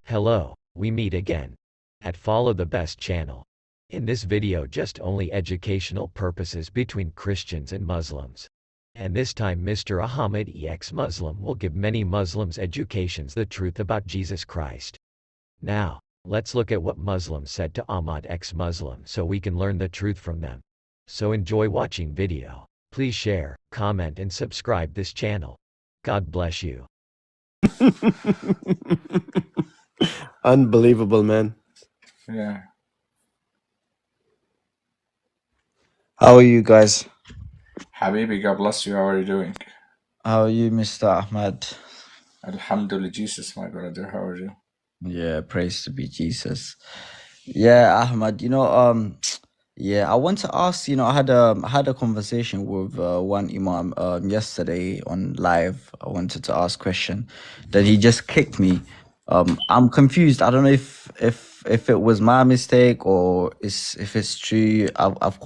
Hello, we meet again at Follow the Best channel. In this video just only educational purposes between Christians and Muslims. And this time Mr. Ahmad ExMuslim will give many Muslims educations the truth about Jesus Christ. Now, let's look at what Muslims said to AhmadExmuslim so we can learn the truth from them. So enjoy watching video. Please share, comment and subscribe this channel. God bless you. Unbelievable, man. Yeah. How are you guys? Habibi, God bless you. How are you doing? How are you, Mr. Ahmad? Alhamdulillah, Jesus, my brother. How are you? Yeah, praise to be Jesus. Yeah, Ahmad, I want to ask, I had a conversation with one imam yesterday on live. I wanted to ask a question. Then he just kicked me. I'm confused. I don't know if it was my mistake or if it's true. I've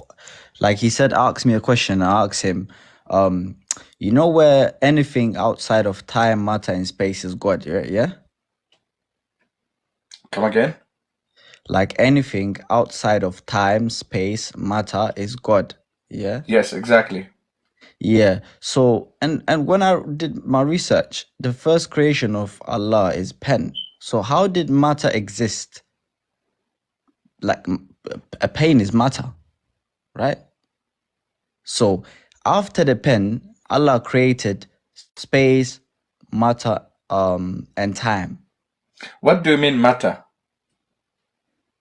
like he said, ask me a question. I asked him, where anything outside of time, matter, and space is God, yeah? Come again? Like anything outside of time, space, matter is God, yeah? Yes, exactly. Yeah. So, and when I did my research, the first creation of Allah is pen. So how did matter exist? Like a pen is matter, right? So after the pen, Allah created space, matter, and time. What do you mean matter?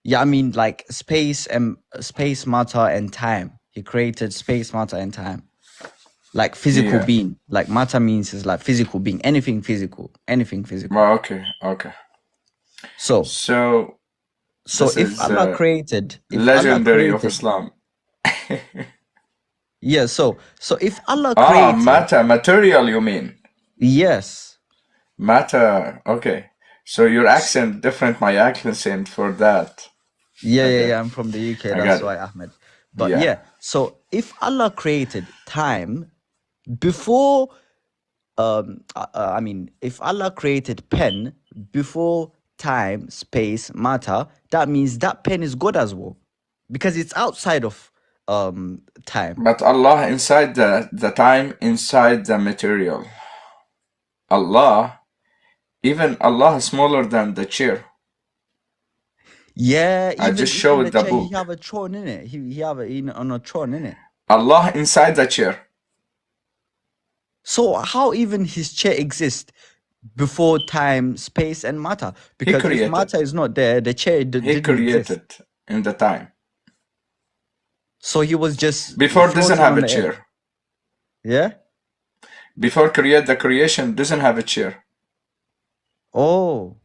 Yeah, I mean like space, matter, and time. He created space, matter, and time. Like physical Yeah. being. Like matter means is like physical being. Anything physical. Well, okay. So This if is Allah created, legendary of Islam. yeah. So if Allah created, Matter, material, you mean? yes. Matter. Okay. So your accent different, my accent for that. Yeah. I'm from the UK. I That's got why, it. Ahmed. But Yeah. yeah. So if Allah created time before, if Allah created pen before time, space, matter, that means that pen is God as well, because it's outside of time. But Allah inside the time, inside the material. Even Allah is smaller than the chair. Yeah, I just showed the chair, book. he have a throne in it. He have on a throne in it. Allah inside the chair. So how even his chair exists before time, space, and matter? Because if matter is not there, the chair He didn't created exist. in the time. So he was just Before doesn't floating have on a the air. chair. Yeah. Before the creation doesn't have a chair. Oh.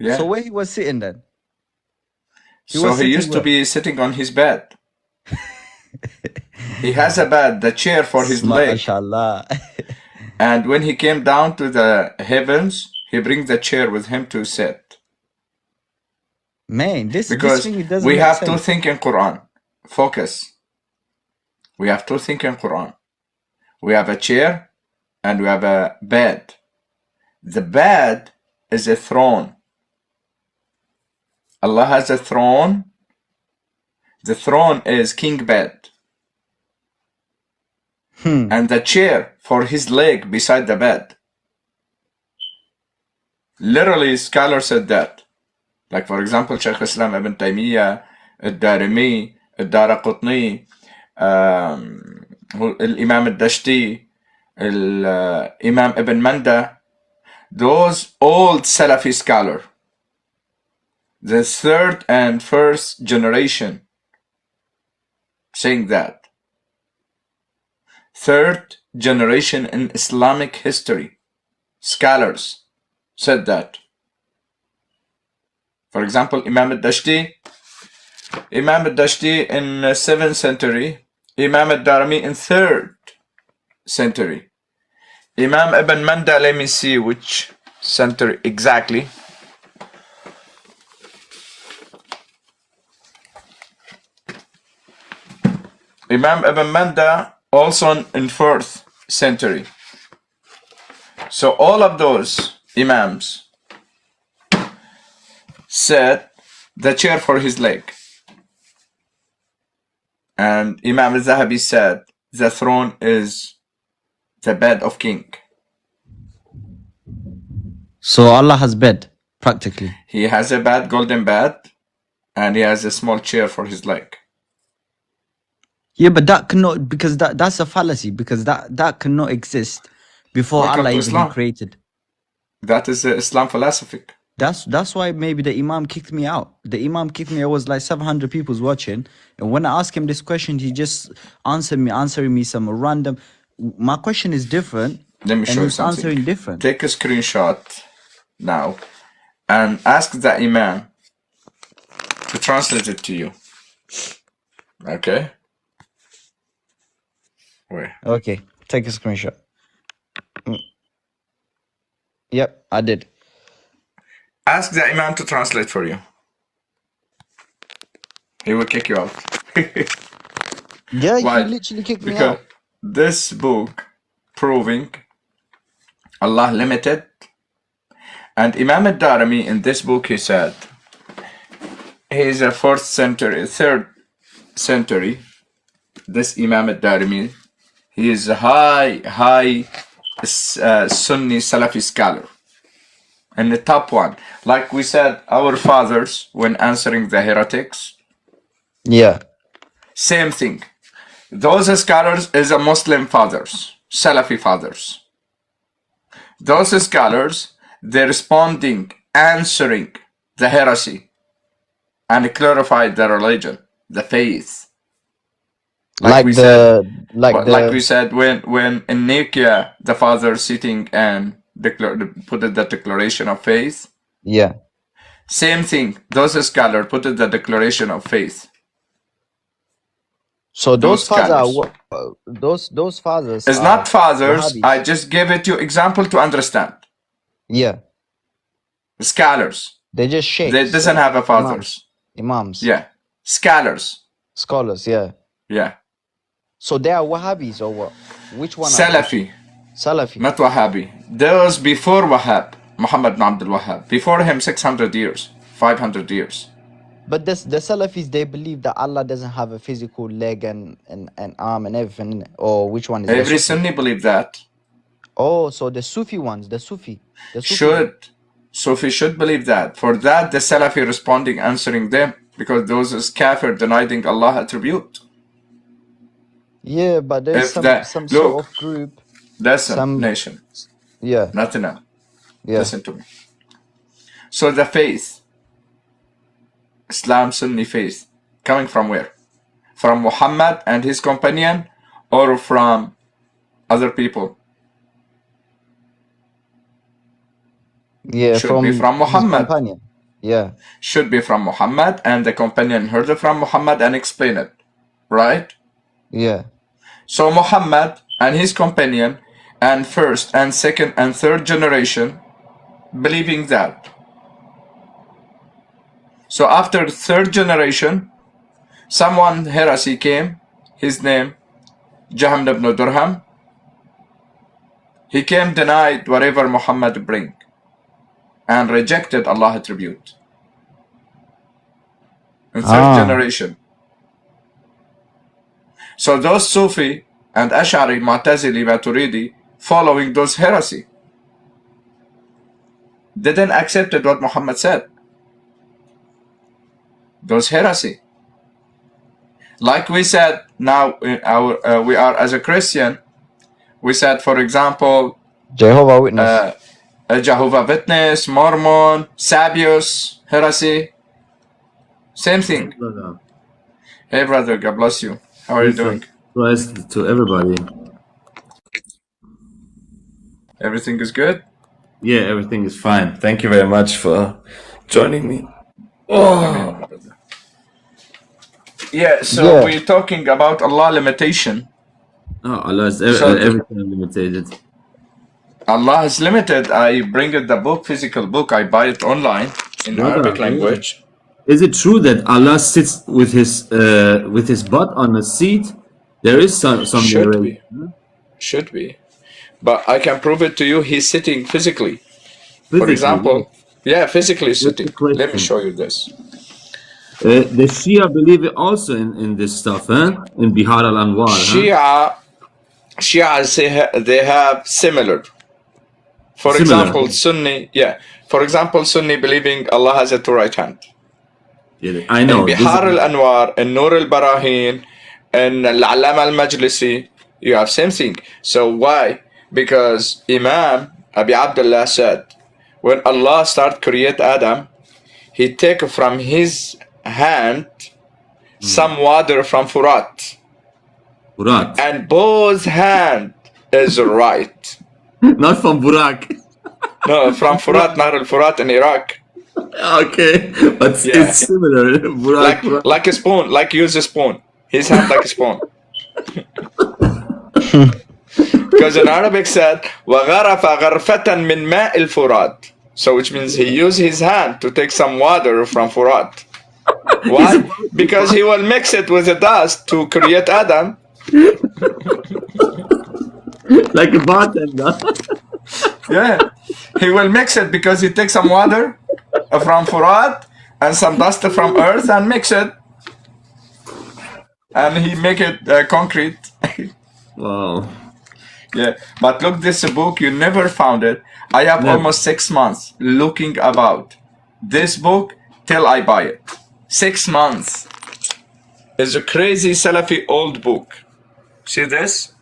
Yeah. So where he was sitting then? So he used to be sitting on his bed. He has a bed, the chair for his leg. MashaAllah. And when he came down to the heavens, he brings the chair with him to sit. Man, this Because thing, it doesn't we make have sense. to think in Quran. Focus. We have to think in Quran. We have a chair and we have a bed. The bed is a throne. Allah has a throne. The throne is king bed. And the chair for his leg beside the bed. Literally, scholars said that. Like for example, Shaykh Islam Ibn Taymiyyah, Al-Darimi, Al-Daraqutni, Imam Al-Dashti, Imam Ibn Manda, those old Salafi scholars. The third and first generation saying that. Third generation in Islamic history, scholars said that. For example, Imam al-Dashti in 7th century, Imam al-Darimi in 3rd century. Imam Ibn Manda, let me see which century exactly. Imam Ibn Manda also in 4th century. So all of those Imams said the chair for his leg. And Imam al-Zahabi said the throne is the bed of king. So Allah has bed, practically. He has a bed, golden bed, and he has a small chair for his leg. Yeah, but that cannot, because that's a fallacy, because that cannot exist before Welcome Allah to even Islam. created. That is the Islam philosophy. That's why maybe the Imam kicked me out. The Imam kicked me. I was like 700 people's watching, and when I asked him this question, he just answering me some random. My question is different. Let me and show you he's something. answering different. Take a screenshot now and ask the Imam to translate it to you. Okay? Wait. Okay, take a screenshot. Yep, I did. Ask the Imam to translate for you. He will kick you out. Yeah, Why? he literally kicked me Because out. this book proving Allah limited, and Imam al-Darimi in this book he said he is a 4th century, 3rd century. This Imam al-Darimi, he is a high Sunni Salafi scholar, and the top one. Like we said, our fathers when answering the heretics, Yeah. same thing. Those scholars is a Muslim fathers, Salafi fathers. Those scholars, they're responding, answering the heresy, and clarified the religion, the faith. Like we said, when in Nicaea, the father sitting and put the declaration of faith. Yeah. Same thing. Those scholars put the declaration of faith. So those fathers are scholars. those fathers. It's are not fathers. Wahhabis. I just gave it you example to understand. Yeah. Scholars. They just shake. They doesn't have a fathers. Imams. Yeah. Scholars. Scholars. Yeah. Yeah. So they are Wahhabis or what? Which one? Salafi. Salafi. Not Wahhabi. Those before Wahhab, Muhammad ibn Abdul Wahhab. Before him, 600 years, 500 years. But the Salafis, they believe that Allah doesn't have a physical leg and arm and everything. Or which one is Every the Sunni believe that. Oh, so the Sufi ones, the Sufi. Sufi should believe that. For that, the Salafi responding, answering them, because those is kafir, denying Allah attribute. Yeah, but there's some sort of group. That's a nation. Yeah. Nothing else. Yeah. Listen to me. So the faith, Islam Sunni faith, coming from where? From Muhammad and his companion, or from other people? Yeah, should be from Muhammad. Companion. Yeah. Should be from Muhammad, and the companion heard it from Muhammad and explained it. Right? Yeah. So Muhammad and his companion, and 1st and 2nd and 3rd generation, believing that. So after 3rd generation, someone heresy came, his name, Jahm ibn Durham. He came, denied whatever Muhammad bring, and rejected Allah attribute. In 3rd generation. So those Sufi and Ash'ari, Mu'tazili, Maturidi, following those heresy, didn't accept what Muhammad said. Those heresy. Like we said, now in our we are as a Christian, we said, for example, Jehovah Witness, Jehovah Witness, Mormon, Sabius, heresy. Same thing. Hey brother, God bless you. How are you doing? Blessed to everybody. Everything is good? Yeah, everything is fine. Thank you very much for joining me. Oh. Yeah, so we're talking about Allah limitation. Oh, Allah is everything limited. Allah is limited. I bring it the book, physical book. I buy it online in Arabic language. Is it true that Allah sits with his butt on a seat? There is some Should be. But I can prove it to you. He's sitting physically. For example, Yeah, physically sitting. the question. Let me show you this. The Shia believe also in this stuff, huh? In Bihar al-Anwar, huh? Shia, they have similar. For Similar. example, Sunni, yeah. For example, Sunni believing Allah has a two right hand. Yeah, I know. In Bihar al-Anwar, in Nur al-Barahin, and Al-Allama al-Majlisi, you have same thing. So why? Because Imam Abi Abdullah said, when Allah start create Adam, he take from his hand some water from Furat. Burak. And both hand is right. Not from Burak. No, from Furat, Nahr al-Furat in Iraq. Okay, but Yeah. it's similar. Burak. Like a spoon, like use a spoon. His hand like a spoon. Because in Arabic said, وَغَرَفَ غَرْفَةً مِنْ مَاءِ الْفُرَاتِ. So which means he used his hand to take some water from Furat. Why? Because he will mix it with the dust to create Adam. Like a bartender. Yeah. He will mix it because he takes some water from Furat and some dust from earth and mix it. And he make it concrete. Wow. Yeah, but look, this book, you never found it. I have Never. almost 6 months looking about this book till I buy it. 6 months. It's a crazy Salafi old book. See this?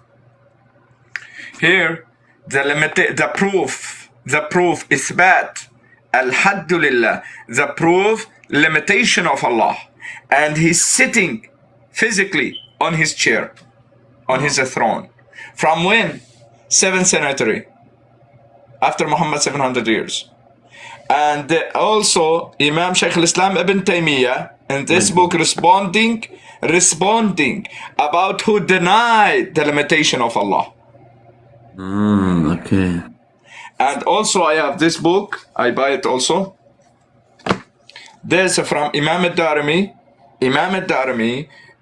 Here, the proof, إثبات, الحد لله, the proof, limitation of Allah. And he's sitting physically on his chair, on his throne. From when? 7th century. After Muhammad 700 years. And also Imam Shaykh al-Islam Ibn Taymiyyah in this book responding about who denied the limitation of Allah. Okay. And also I have this book, I buy it also. This from Imam al-Darimi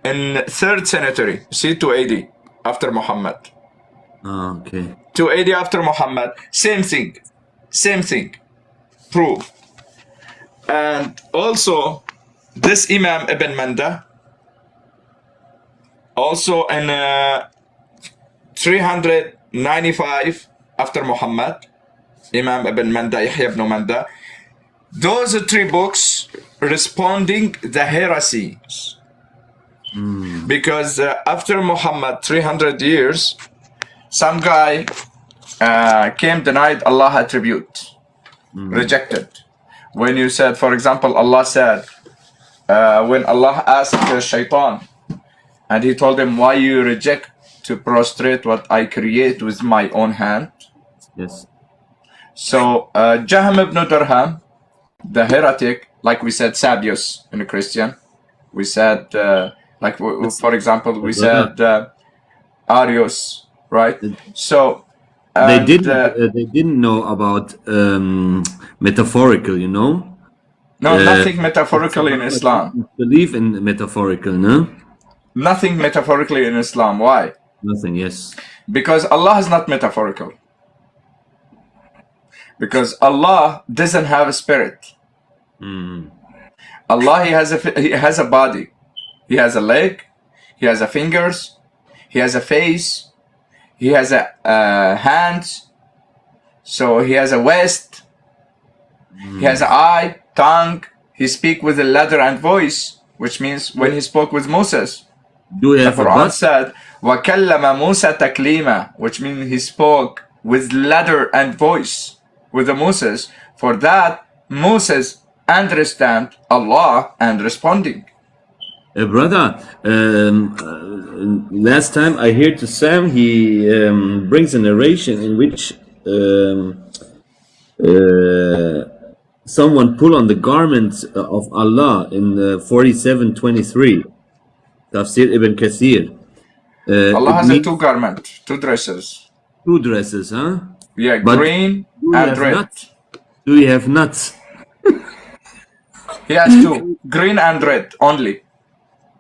in 3rd century, see 280 after Muhammad. Okay. 280 after Muhammad, same thing, proof. And also this Imam Ibn Manda, also in 395 after Muhammad, Imam Ibn Manda, Yahya ibn Manda. Those 3 books responding the heresies. Because after Muhammad 300 years, some guy came, denied Allah attribute, rejected. When you said, for example, Allah said, when Allah asked Shaitan, and he told him, why you reject to prostrate what I create with my own hand? Yes. So Jahm ibn Durham, the heretic, like we said, Sabius in a Christian, we said, like for example, we said Arius, right? So They didn't know about metaphorical, you know. no, nothing metaphorical in Islam. Believe in metaphorical, no? Nothing metaphorically in Islam. Why? Nothing. Yes. Because Allah is not metaphorical. Because Allah doesn't have a spirit. Allah, he has a body. He has a leg. He has a fingers. He has a face. He has a hands. So he has a waist. He has an eye, tongue. He speak with a letter and voice, which means when he spoke with Moses, Do we the have a Quran butt? said, وَكَلَّمَ مُوسَى تَكْلِيمًا, which means he spoke with letter and voice with the Moses. For that, Moses understand Allah and responding. Brother, last time I heard to Sam, he brings a narration in which someone pull on the garments of Allah in 47:23. Tafsir Ibn Kathir. Allah It has a means 2 garment, 2 dresses. 2 dresses, huh? Yeah, But green do we and have red. nuts? Do we have nuts? He has 2, green and red only.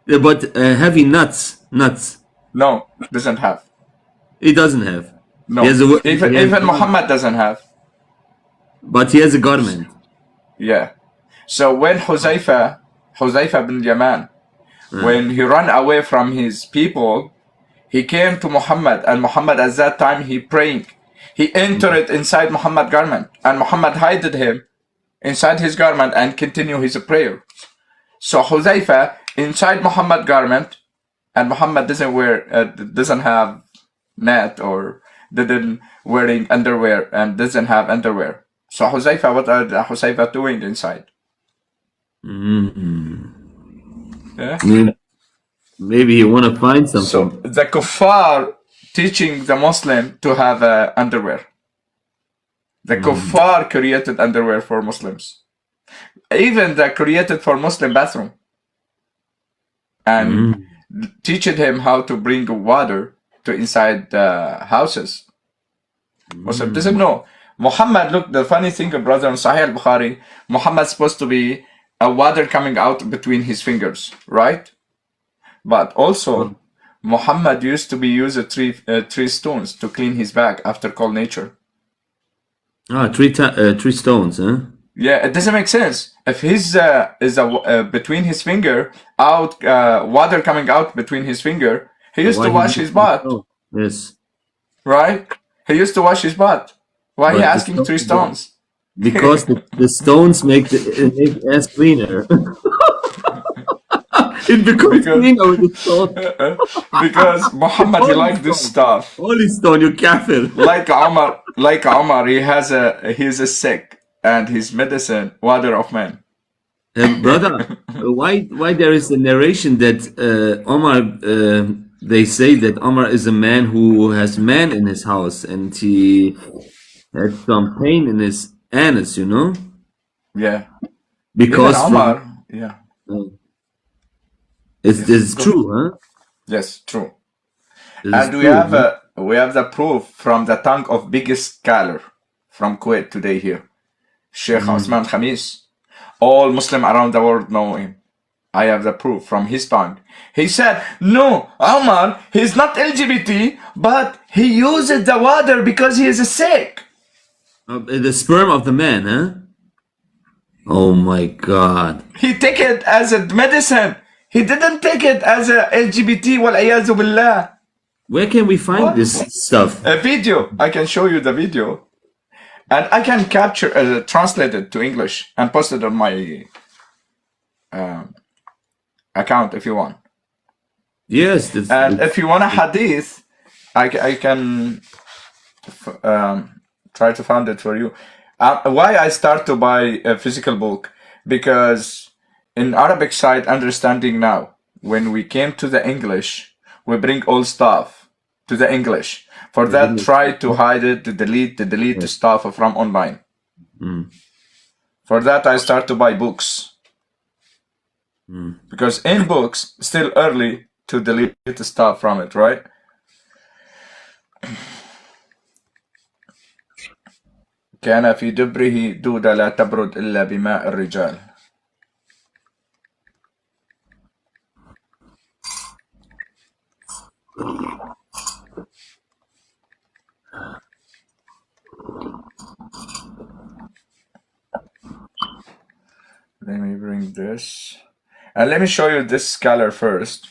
But heavy nuts. No, doesn't have. He doesn't have. No, He has a, even Muhammad doesn't have. But he has a garment. Yeah. So when Huzaifa bin Yaman, when he ran away from his people, he came to Muhammad, and Muhammad at that time he praying. He entered inside Muhammad's garment, and Muhammad hided him inside his garment and continue his prayer. So Huzaifa inside Muhammad's garment, and Muhammad doesn't have net or didn't wearing underwear and doesn't have underwear. So Huzaifa, what are Huzaifa doing inside? Yeah. Maybe you want to find something. So the kuffar teaching the Muslim to have underwear. The kuffar created underwear for Muslims. Even they created for Muslim bathroom. And teaching him how to bring water to inside houses. Muslim doesn't know. Muhammad, look, the funny thing, brother, in Sahih al-Bukhari, Muhammad's supposed to be a water coming out between his fingers, right? But also, Muhammad used to be used three stones to clean his back after cold nature. Three stones, huh? Yeah, it doesn't make sense. If his is between his finger, water coming out between his finger, he used to wash his butt. Yes. Right? He used to wash his butt. Why are you asking 3 stones? Because the stones make ass cleaner. It becomes cleaner with the stone. Because Muhammad, he likes this stuff. Holy stone, you kafir. Like Omar, he's a sick, and his medicine, water of man. Brother, why there is a narration that Omar, they say that Omar is a man who has man in his house, and he had some pain in his anus, you know? Yeah. Because even Omar, yeah. It's true, huh? Yes, true. And we have the proof from the tongue of biggest scholar from Kuwait today here, Sheikh Osman Khamis. All Muslim around the world know him. I have the proof from his tongue. He said, no, Omar, he's not LGBT, but he uses the water because he is sick. The sperm of the man, huh? Oh my God. He take it as a medicine. He didn't take it as a LGBT, wal-iyadhu billah. Where can we find this stuff? A video. I can show you the video. And I can translate it to English and post it on my account if you want. Yes. And if you want a hadith, I can try to find it for you. Why I start to buy a physical book? Because in Arabic side, understanding now, when we came to the English, we bring all stuff to the English. For that, try to hide it, to delete the stuff from online. For that, I start to buy books. Because in books, still early to delete the stuff from it, right? كان في دبره دودة لا تبرد إلا بماء الرجال. Let me bring this. And let me show you this scholar first.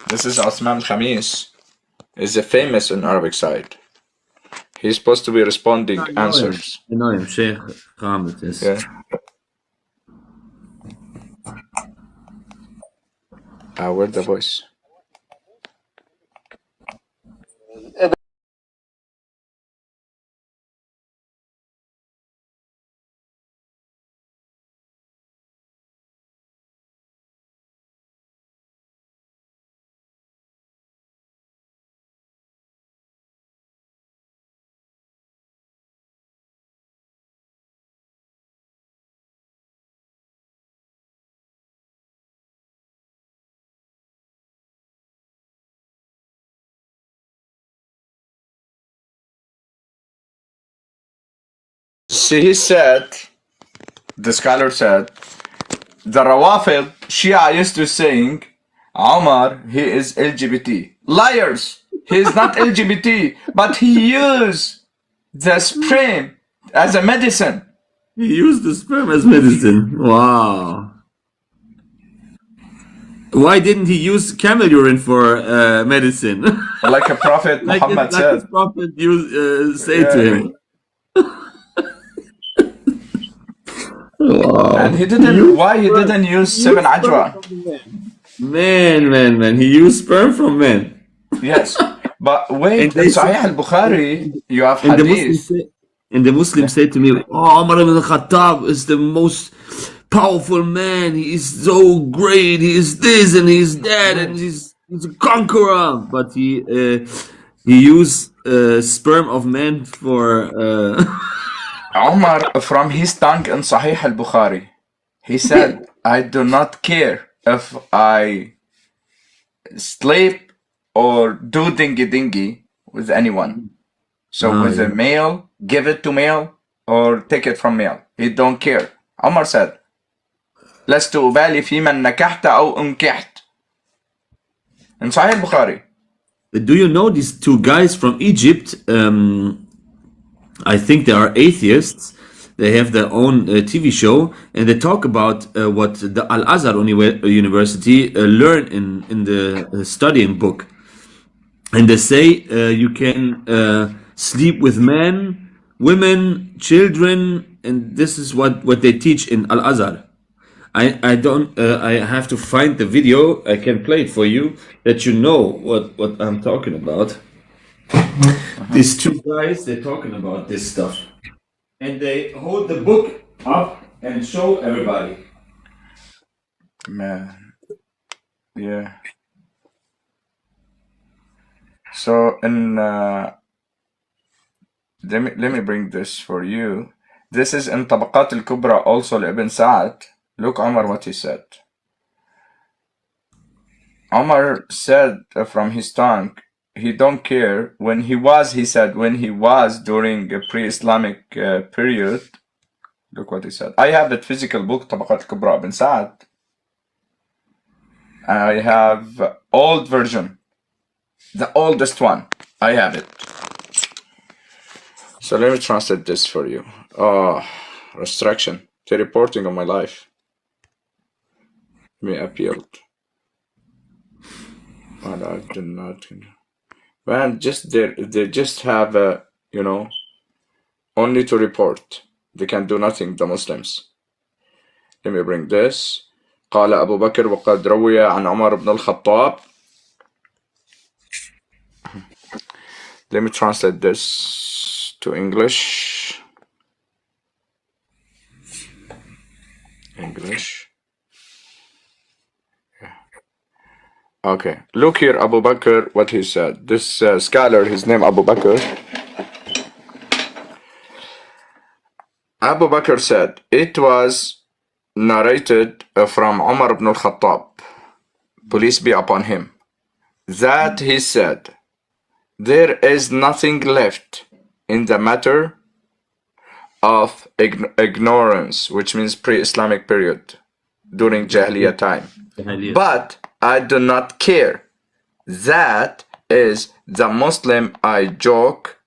This is Osman Khamis. He's a famous on Arabic side. He's supposed to be responding answers. I know him, Sheikh Ahmad. Yes. Yeah. Where's the voice? See, he said, the scholar said, the Rawafid Shia used to saying, Omar, he is LGBT. Liars! He is not LGBT, but he used the sperm as a medicine. He used the sperm as medicine. Wow. Why didn't he use camel urine for medicine? Like a prophet like Muhammad his, like his said. prophet say to Yeah. him. Wow. And he didn't. Why he didn't use 7 ajwa? Man. He used sperm from men. Yes. But And wait, in they say, Sahih al-Bukhari, you have and the Muslims hadith. say, and the Muslims say to me, "Oh, Umar ibn Khattab is the most powerful man. He is so great. He is this and he is that, and he's a conqueror." But he used sperm of men for. Umar, from his tongue in Sahih al-Bukhari, he said, I do not care if I sleep or do dingy with anyone. So with a male, give it to male or take it from male. He don't care. Umar said, لست أبالي في من نكحت أو أنكحت. In Sahih al-Bukhari. Do you know these two guys from Egypt? I think they are atheists. They have their own TV show, and they talk about what the Al-Azhar University learned in the studying book. And they say you can sleep with men, women, children, and this is what they teach in Al-Azhar. I have to find the video. I can play it for you, that you know what I'm talking about. These two guys, they're talking about this stuff. And they hold the book up and show everybody. Man. Yeah. So in let me bring this for you. This is in Tabaqat al-Kubra also Ibn Sa'ad. Look Umar what he said. Umar said from his tongue, he don't care. He said when he was during a pre-Islamic period. Look what he said. I have that physical book, Tabaqat al-Kubra Ibn Sa'ad. I have old version. The oldest one. I have it. So let me translate this for you. Restriction. The reporting of my life. Me appealed. And I did not. Man, they just have only to report. They can do nothing, the Muslims. Let me bring this. قال أبو بكر وقد روي عن عمر بن الخطاب. Let me translate this to English. Okay, look here, Abu Bakr, what he said. This scholar, his name Abu Bakr. Abu Bakr said, it was narrated from Umar ibn al-Khattab, peace be upon him, that he said, there is nothing left in the matter of ignorance, which means pre-Islamic period, during Jahiliyyah time. But I do not care. That is the Muslim I joke,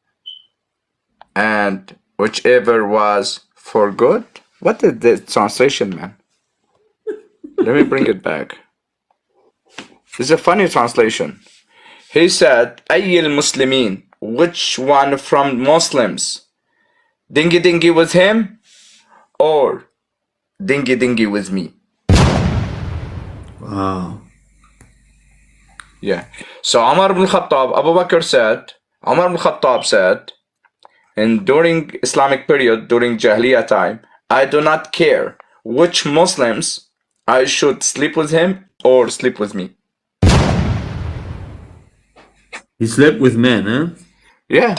and whichever was for good. What is this translation, man? Let me bring it back. It's a funny translation. He said, أي المسلمين, which one from Muslims? Dingy with him or dingy with me? Wow. Yeah. So Umar ibn Khattab, Umar ibn Khattab said, and during Islamic period, during Jahiliyyah time, I do not care which Muslims I should sleep with him or sleep with me. He slept with men, huh? Yeah.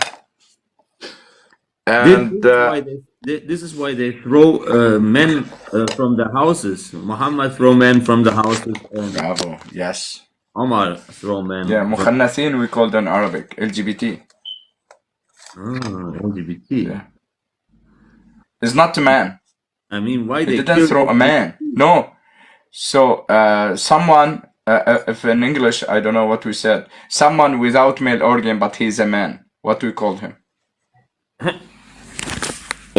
And this is why they throw men from the houses. Muhammad throw men from the houses. Bravo. Yes. Omar throw men. Yeah, mukhannasin we call them in Arabic. LGBT. LGBT. Yeah. It's not a man. I mean, why He they didn't throw a man. No. So someone, if in English, I don't know what we said. Someone without male organ, but he's a man. What we called him?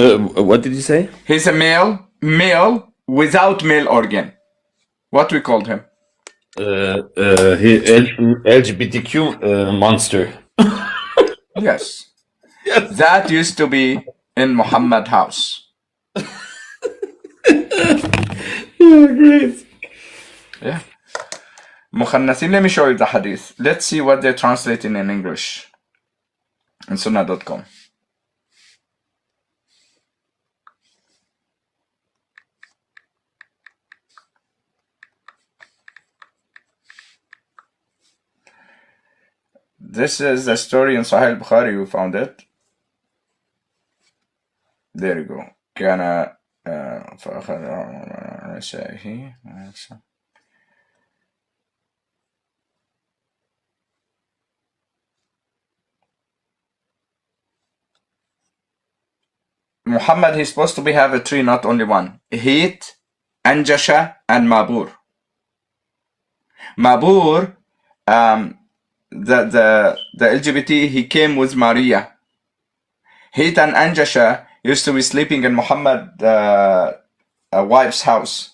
What did you say? He's a male without male organ. What we called him? LGBTQ monster. Yes. That used to be in Muhammad house. Yeah, great. Yeah. Mukhannasin, let me show you the hadith. Let's see what they're translating in English. In sunnah.com. This is the story in Sahih Bukhari. You found it. There you go. كان فأخذ نسائه. Muhammad, he's supposed to have a tree, not only one. Heat, Anjasha, and Mabur. Mabur, the LGBT, he came with Maria. Heat and Anjasha used to be sleeping in Muhammad's wife's house.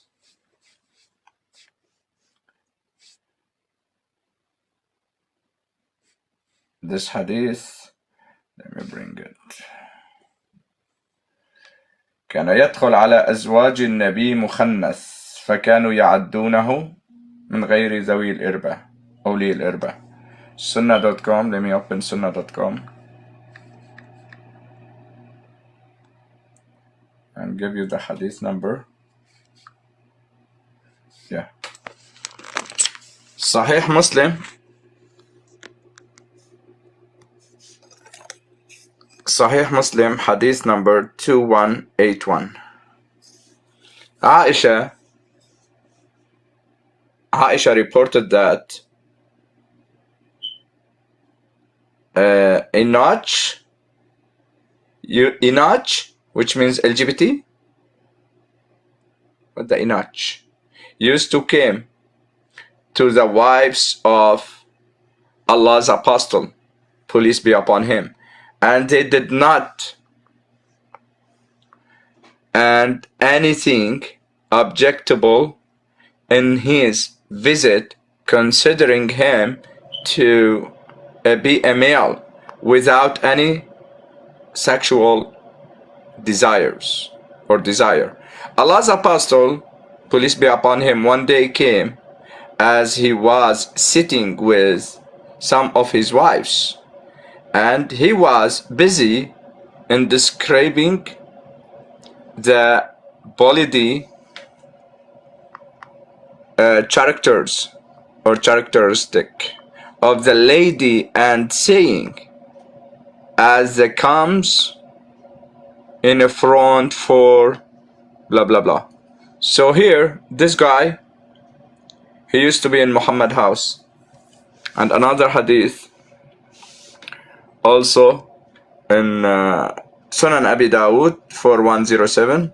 This hadith, let me bring it. كان يدخل على أزواج النبي مخنث فكانوا يعدونه من غير ذوي الإربة أولي الإربة. Sunnah.com. Let me open Sunnah.com and give you the hadith number. Yeah. Sahih Muslim. Sahih Muslim, hadith number 2181. Aisha reported that Enoch, which means LGBT, what the Enoch, used to came to the wives of Allah's apostle, peace be upon him, and they did not and anything objectable in his visit, considering him to be a male without any sexual desires or desire. Allah's apostle, peace be upon him, one day came as he was sitting with some of his wives, and he was busy in describing the bodily characters or characteristic of the lady, and saying, as it comes in a front for blah blah blah. So here, this guy, he used to be in Muhammad house. And another hadith also in Sunan Abi Dawud 4107,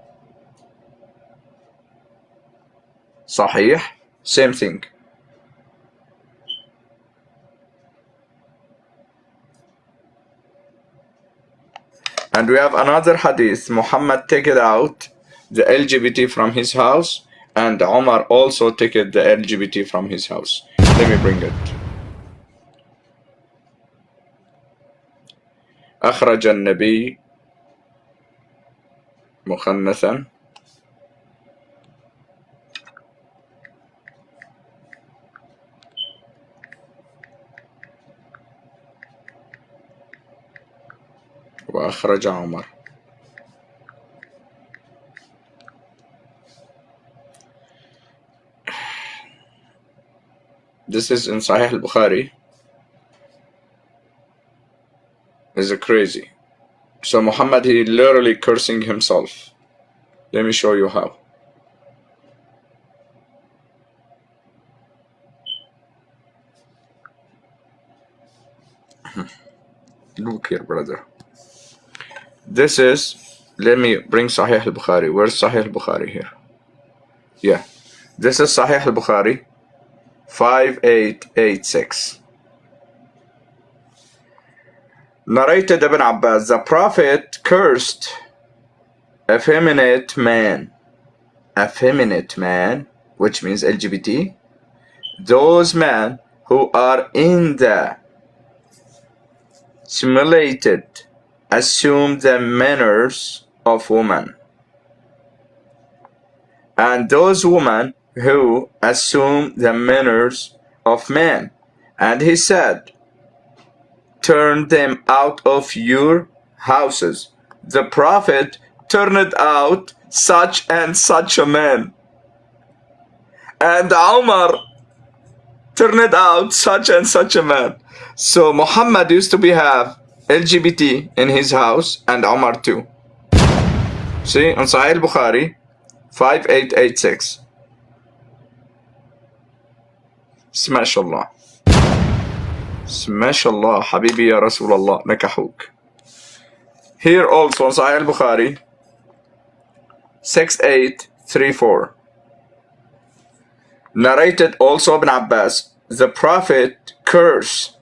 Sahih, same thing. And we have another hadith, Muhammad take it out the LGBT from his house, and Umar also take it the LGBT from his house. Let me bring it. أخرج النبي مخنثا وأخرج عمر. This is in Sahih al-Bukhari. Is crazy. So Muhammad, he literally cursing himself. Let me show you how. Look here, brother. This is, let me bring Sahih al-Bukhari. Where's Sahih al-Bukhari here? Yeah. This is Sahih al-Bukhari 5886. Narrated Ibn Abbas, the Prophet cursed effeminate man, which means LGBT, those men who are in the simulated, assume the manners of women, and those women who assume the manners of men. And he said, turn them out of your houses. The prophet turned out such and such a man, and Umar turned out such and such a man. So Muhammad used to have LGBT in his house, and Umar too. See, on Sahih Bukhari 5886. Smash Allah. Smash Allah, Habibi ya Rasulullah, nakahuk. Here also on Sahih Bukhari 6834. Narrated also Ibn Abbas, the Prophet cursed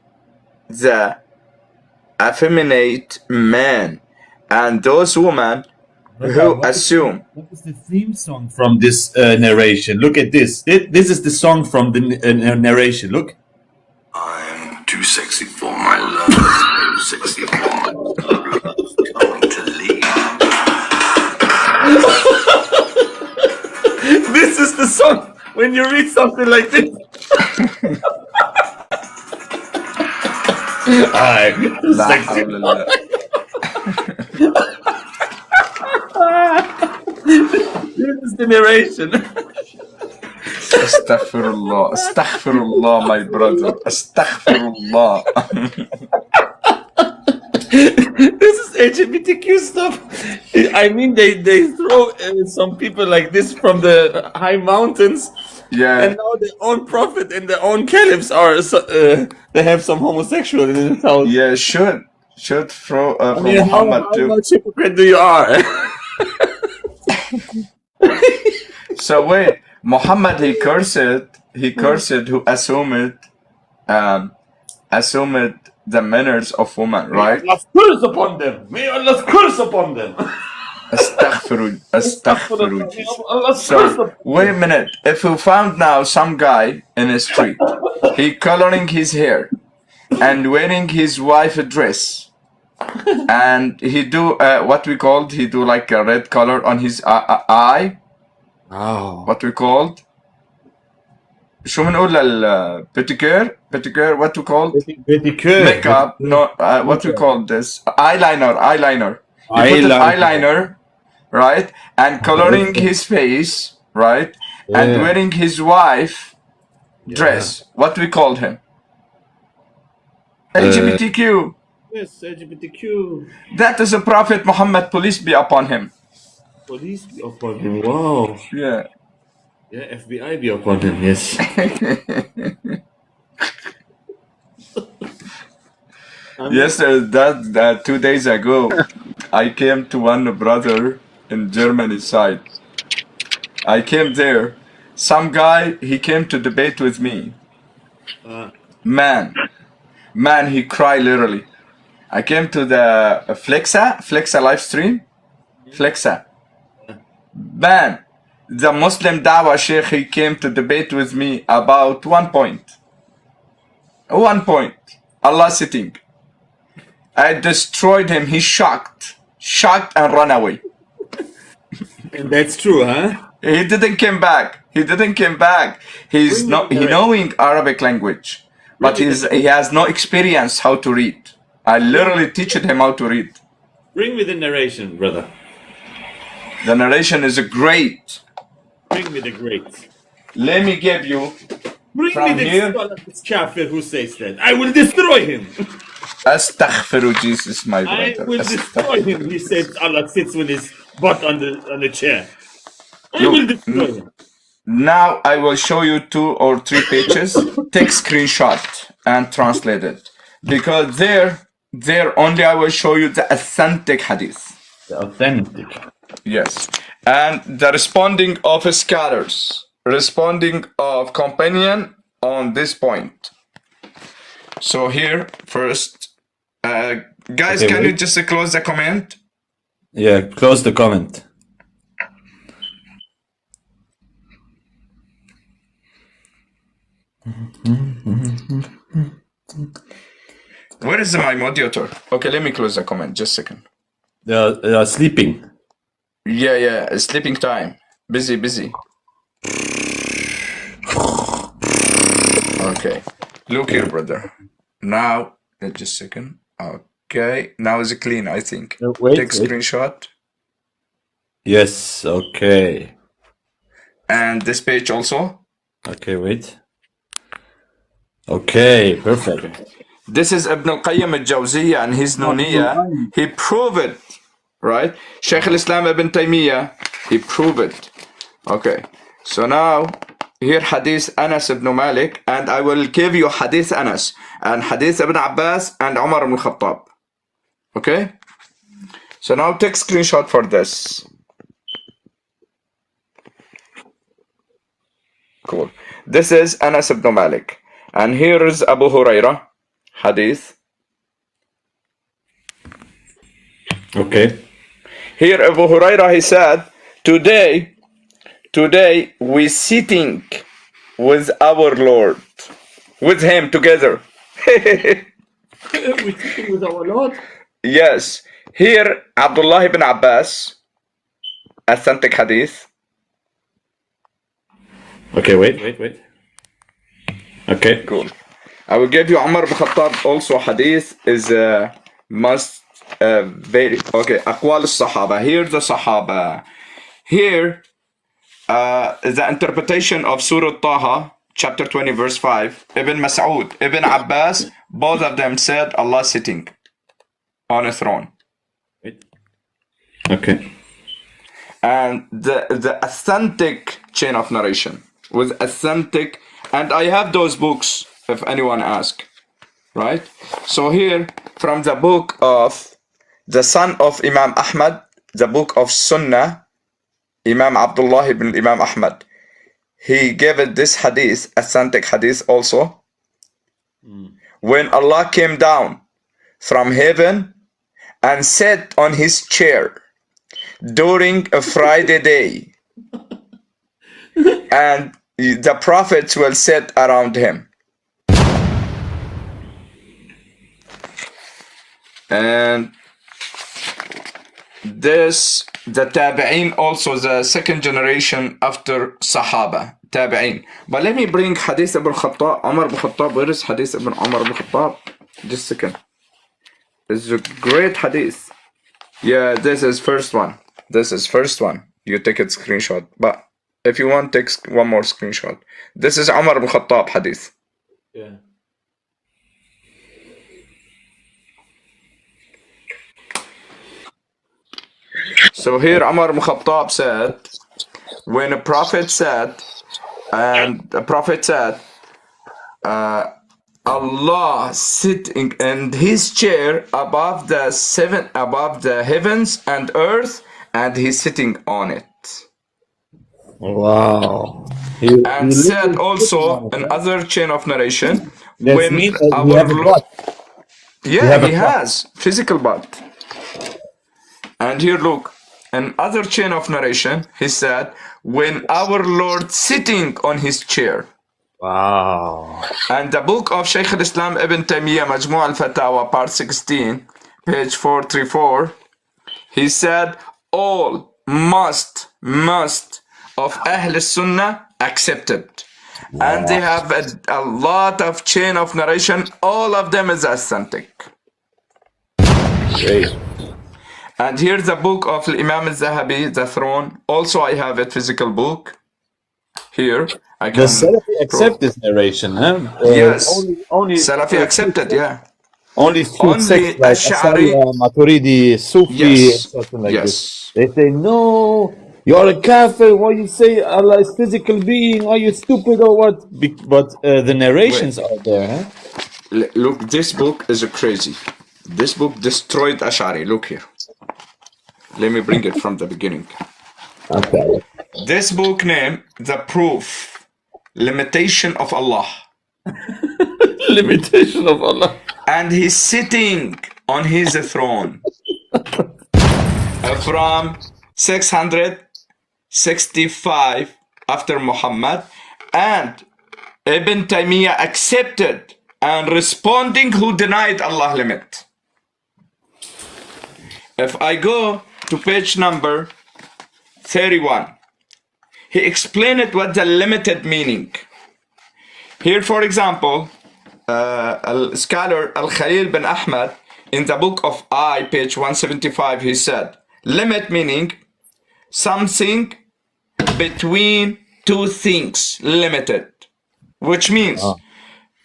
the effeminate man and those women who assume. What is the theme song from this narration? Look at this. This is the song from the narration. Look. I'm too sexy for my love, too sexy for my love, going to leave. This is the song when you read something like this. I'm too La sexy. hawla la- This is the narration. Astaghfirullah, astaghfirullah, my brother, astaghfirullah. This is LGBTQ stuff. I mean, they throw some people like this from the high mountains, Yeah, and now their own prophet and their own caliphs are they have some homosexual in his house. yeah, should throw I from mean, how Muhammad too. much hypocrite do you are? So wait, Muhammad he cursed who assumed the manners of women, right? Allah's curse upon them. May Allah's curse upon them. Astaghfirullah. May Allah's curse So upon wait a minute. If you found now some guy in the street, he coloring his hair and wearing his wife a dress, and he do what we called, he do like a red color on his eye. Oh. What we called شو بنقول pedicure what we called Pedicure. makeup, no, what we call this, eyeliner. He put an eyeliner, right, and coloring his face, right, and Yeah. wearing his wife dress. What we called him? LGBTQ. Yes, LGBTQ. That is a Prophet Muhammad, police be upon him. Police be upon him. Wow. Yeah. Yeah, FBI be upon him. Yes. Yes, that 2 days ago, I came to one brother in Germany side. I came there. Some guy, he came to debate with me. Man, he cried literally. I came to the Flexa live stream. Flexa. Man, the Muslim Dawah Sheikh, he came to debate with me about 1 point. 1 point. Allah sitting. I destroyed him. He shocked and run away. And that's true, huh? He didn't come back. He's not. He knowing Arabic language, but he has no experience how to read. I literally teach him how to read. Bring me the narration, brother. The narration is great. Bring me the great. Let me give you. Bring From me here- this kafir who says that. I will destroy him. Astaghfiru Jesus, my I brother. will destroy him. He said Allah sits with his butt on the chair. I will destroy him. Now I will show you 2 or 3 pages. Take screenshot and translate it, because there only I will show you the authentic hadith. The authentic. Yes, and the responding of scholars, responding of companion on this point. So here first, guys, Okay, can you wait. just close the comment? Yeah, close the comment. Where is my moderator? Okay, let me close the comment. Just a second. They are sleeping. Yeah, sleeping time. Busy. Okay. Look here, brother. Now, just a second. Okay. Now is clean, I think. Wait. Take screenshot. Yes, okay. And this page also. Okay, wait. Okay, perfect. This is Ibn al-Qayyim al-Jawziyya and his Nuniyya. He proved it, right? Shaykh al-Islam ibn Taymiyyah, he proved it. Okay, so now here Hadith Anas ibn Malik, and I will give you Hadith Anas and Hadith Ibn Abbas and Umar ibn Khattab. Okay? So now take screenshot for this. Cool. This is Anas ibn Malik. And here is Abu Hurairah. Hadith. Okay. Here Abu Hurairah, he said, today we sitting with our Lord, with him together. We're sitting with our Lord? Yes. Here Abdullah ibn Abbas, authentic hadith. Okay, wait. Okay. Cool. I will give you Umar ibn Khattab also hadith is must very okay. Aqwal al-Sahaba. Here the Sahaba. Here the interpretation of Surah Taha, chapter 20, verse 5. Ibn Mas'ud, Ibn Abbas, both of them said Allah sitting on a throne. Wait. Okay. And the authentic chain of narration with authentic, and I have those books if anyone asks, right? So here from the book of the son of Imam Ahmad, the book of Sunnah, Imam Abdullah ibn Imam Ahmad, he gave it this hadith, authentic hadith also. When Allah came down from heaven and sat on his chair during a Friday day, and the prophets will sit around him. And this, the Tabi'in, also the second generation after Sahaba, Tabi'in. But let me bring Hadith Ibn Khattab, Umar ibn Khattab. Where is Hadith Ibn Umar ibn Khattab? Just a second. It's a great Hadith. Yeah, this is first one. This is first one. You take a screenshot. But if you want, take one more screenshot. This is Umar ibn Khattab Hadith. Yeah. So here Umar ibn Khattab said, when a prophet said, and the prophet said, Allah sitting in his chair above the heavens and earth, and he's sitting on it. Wow. And said also another chain of narration, That when means our we have a Lord, God. yeah, he has physical body. And here look, another chain of narration, he said, when our Lord sitting on his chair. Wow. And the book of Shaykh al-Islam ibn Taymiyyah, Majmu' al-Fatawa, part 16, page 434, he said, all must of Ahl Sunnah accepted. And they have a lot of chain of narration, all of them is authentic. Great. And here's the book of Imam al-Zahabi, The Throne. Also, I have a physical book. Here, I The can Salafi accept this narration, huh? Yes. Only Salafi accepted, yeah. Only few Only sects like Ash'ari. Ash'ari, Maturidi, Sufi, Yes. and something like Yes. this. They say, no, you're a kafir. Why you say Allah is physical being? Are you stupid or what? But the narrations are there, huh? Look, this book is crazy. This book destroyed Ash'ari. Look here. Let me bring it from the beginning. Okay. This book name, The Proof, Limitation of Allah. Limitation of Allah. And he's sitting on his throne from 665 after Muhammad, and Ibn Taymiyyah accepted and responding who denied Allah limit. If I go to page number 31, he explained what the limited meaning. Here, for example, scholar Al-Khalil bin Ahmad, in the book of I, page 175, he said, limit meaning something between two things, limited. Which means,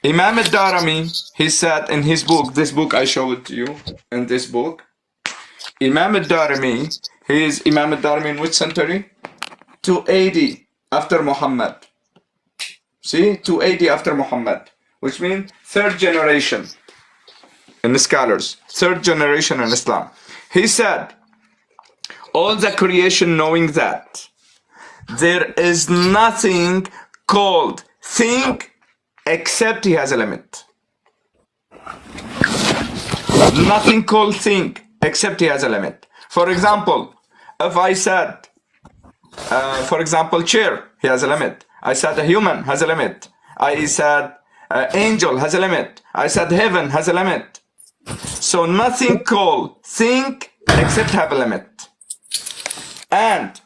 Imam al-Darimi, he said in his book, this book I showed to you, in this book, Imam al-Darimi, he is Imam al-Darimi in which century? 280 after Muhammad. See, 280 after Muhammad, which means third generation in the scholars, third generation in Islam. He said, all the creation knowing that there is nothing called thing except he has a limit. Nothing called thing except he has a limit. For example, if I said, for example, chair, he has a limit. I said a human has a limit. I said angel has a limit. I said heaven has a limit. So nothing called thing except have a limit. And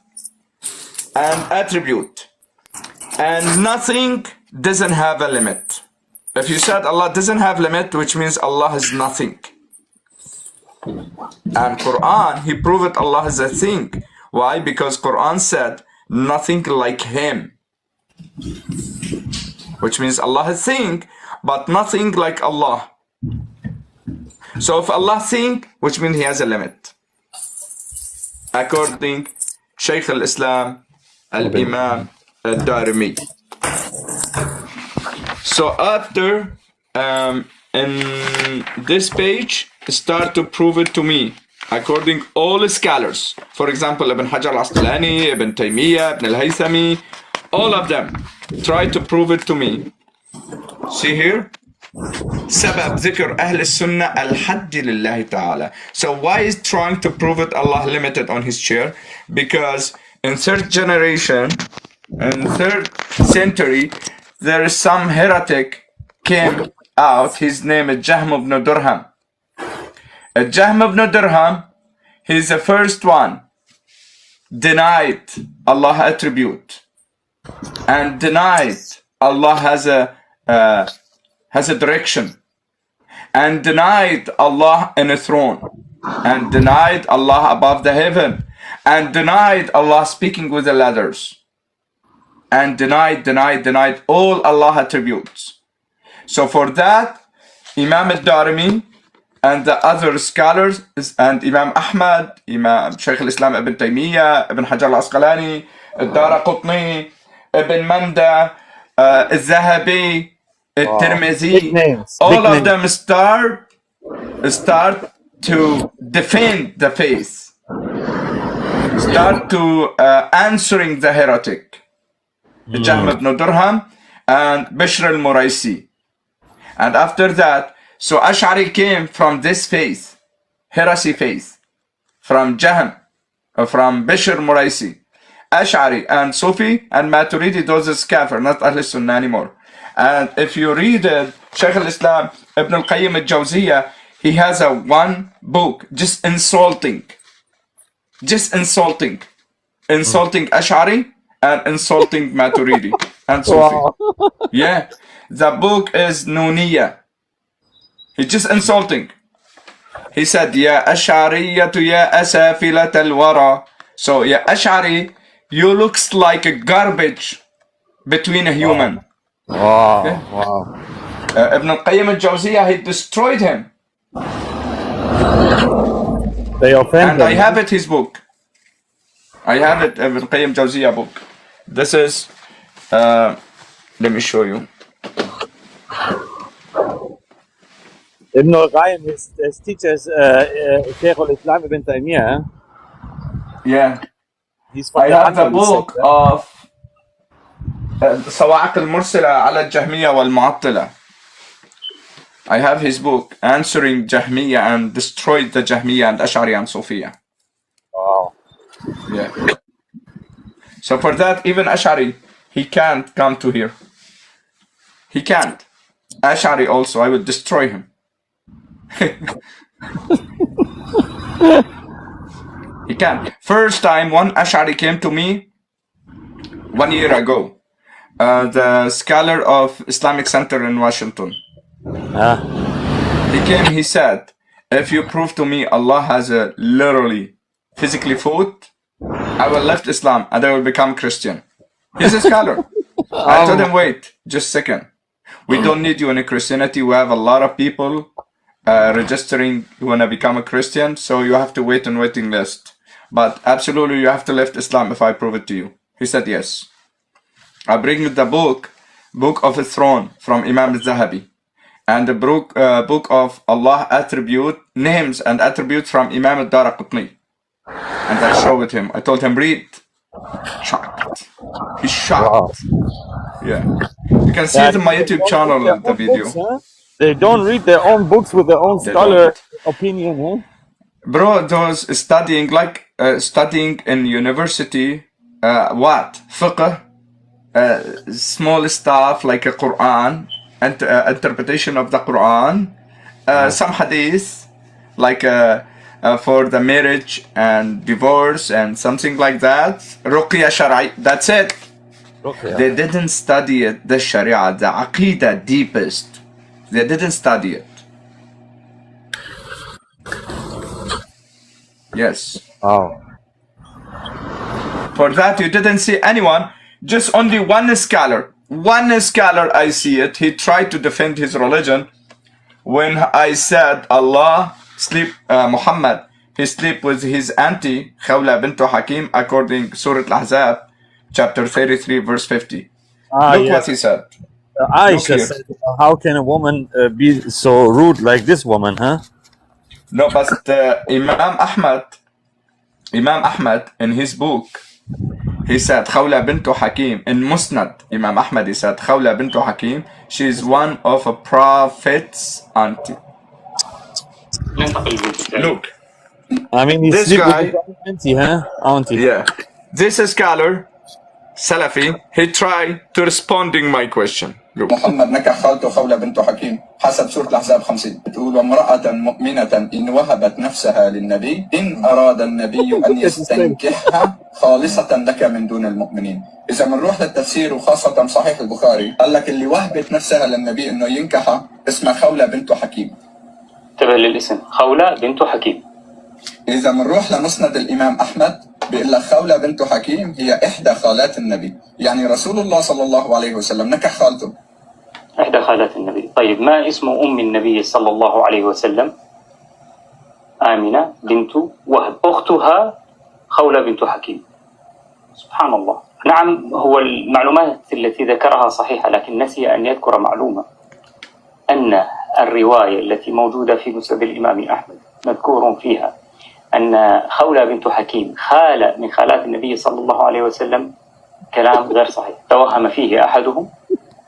attribute. And nothing doesn't have a limit. If you said Allah doesn't have limit, which means Allah is nothing. And Quran, he proved Allah is a thing. Why? Because Quran said nothing like him. Which means Allah is thing, but nothing like Allah. So if Allah think, which means he has a limit. According Shaykh al-Islam, al-Imam al-Darimi. So after, in this page, start to prove it to me. According all scholars. For example, Ibn Hajar al-Asqalani, Ibn Taymiyyah, Ibn al-Haythami, all of them try to prove it to me. See here? سبب ذكر أهل السنة الحد لله تعالى. So why is trying to prove it Allah limited on his chair? Because in third generation, in third century, there is some heretic came out. His name is Jahm ibn Durham. Jahm ibn Durham, he's the first one denied Allah attribute and denied Allah has a direction, and denied Allah in a throne, and denied Allah above the heaven, and denied Allah speaking with the ladders, and denied all Allah attributes. So for that, Imam al-Darimi and the other scholars, and Imam Ahmad, Imam Shaykh al-Islam Ibn Taymiyyah, Ibn Hajar al-Asqalani, al-Daraqutni, Ibn Manda, al-Zahabi, al-Tirmizi, all of them start to defend the faith, start to answering the heretic, Jahm ibn Durham and Bishr al-Muraisi. And after that, so Ash'ari came from this faith, heresy faith, from Jahm, from Bishr Muraisi. Ash'ari and Sufi and Maturidi, those is kafir, not Ahl Sunnah anymore. And if you read it, Shaykh al-Islam Ibn al-Qayyim al-Jawziyah, he has a one book just insulting Ash'ari and insulting Maturidi and Sufi. Yeah, the book is Nuniyah. He's just insulting. He said, Ya Ash'ariyatu ya asafilat al-wara. So, Ya Ash'ari, you looks like a garbage between a human. Wow. Okay? Wow. Ibn al-Qayyim al-Jawziyah, he destroyed him. They offend And them. I have it, his book. I have it, Ibn al-Qayyim al-Jawziyah book. This is, let me show you. Ibn al-Qayyim, his teachers, Shaykh al-Islam Ibn Taymiyyah, Yeah. he's from I the have the Hanbali book sect, of صواعق المرسلة على الجهمية والمعطلة. I have his book answering Jahmiyyah and destroyed the Jahmiyyah and Ash'ari and Sufiya. Wow. Yeah. So for that, even Ash'ari, he can't come to here. He can't. Ash'ari also, I would destroy him. He can't. First time one Ash'ari came to me 1 year ago. The scholar of Islamic Center in Washington. He came, he said, if you prove to me Allah has a literally physically foot, I will left Islam and I will become Christian. He's a scholar. I told him, wait, just a second. We don't need you in Christianity. We have a lot of people registering who want to become a Christian, so you have to wait on waiting list. But absolutely, you have to left Islam if I prove it to you. He said yes. I bring the book of the Throne from Imam al-Zahabi, and the book of Allah attribute names and attributes from Imam al-Daraqutni. And I showed it him. I told him, read. Shocked. He's shocked. Wow. Yeah. You can see it in my YouTube channel, the video. Books, huh? They don't read their own books with their own scholar opinion, huh? Bro, those studying, like studying in university, what? Fiqh, small stuff like a Quran, and interpretation of the Quran, some hadith, like for the marriage and divorce and something like that. Ruqya Shara'i, that's it. Okay. They didn't study it, the Sharia, the Aqidah deepest. They didn't study it. Yes. Oh. For that, you didn't see anyone, just only one scholar. One scholar, I see it. He tried to defend his religion. When I said Allah sleep, Muhammad, he sleep with his auntie, Khawla bint Hakim, according Surah Al-Ahzab, chapter 33, verse 50. Look what he said. Aisha said, how can a woman be so rude like this woman, huh? No, but Imam Ahmad, in his book, he said, Khawla bint Hakim, in Musnad, Imam Ahmad, he said, Khawla bint Hakim, she is one of a prophet's auntie. Look. I mean, he's this guy, with auntie, huh? Auntie. Yeah. This scholar, Salafi, he tried to responding my question. Look. محمد نكح خالته خولة بنت حكيم حسب سورة الأحزاب 50 بتقول وامرأة مؤمنة إن وهبت نفسها للنبي إن أراد النبي أن يستنكحها خالصة لك من دون المؤمنين. إذا بنروح للتفسير وخاصة صحيح البخاري قال لك اللي وهبت نفسها للنبي إنه ينكحها اسمها خولة بنت حكيم. انتبه للاسم خولة بنت حكيم. إذا بنروح لمسند الإمام أحمد بيقول لك خولة بنت حكيم هي إحدى خالات النبي، يعني رسول الله صلى الله عليه وسلم نكح خالته. إحدى خالات النبي. طيب ما اسم أم النبي صلى الله عليه وسلم؟ آمنة بنت وهب، أختها خولة بنت حكيم. سبحان الله. نعم، هو المعلومات التي ذكرها صحيحة، لكن نسي أن يذكر معلومة أن الرواية التي موجودة في مسند الإمام أحمد مذكور فيها أن خولة بنت حكيم خالة من خالات النبي صلى الله عليه وسلم، كلام غير صحيح. توهم فيه أحدهم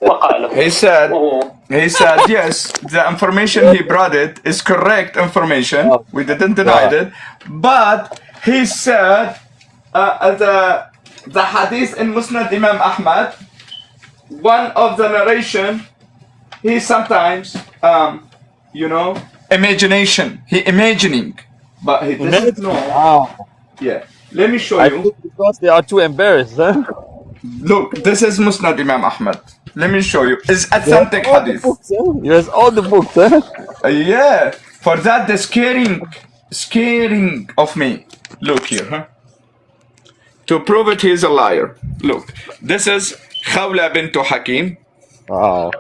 وقال he said yes, the information he brought it is correct information. We didn't deny it, but he said the hadith in Musnad Imam Ahmad, one of the narration, he sometimes imagination, he imagining, but he doesn't know. Wow. Yeah, let me show I you. think because they are too embarrassed, huh? Look, this is Musnad Imam Ahmad. Let me show you. It's authentic hadith. Yes, all the books, huh? Yeah, for that the scaring of me. Look here, huh? To prove it, he's a liar. Look, this is Khawla bint Hakim. Wow.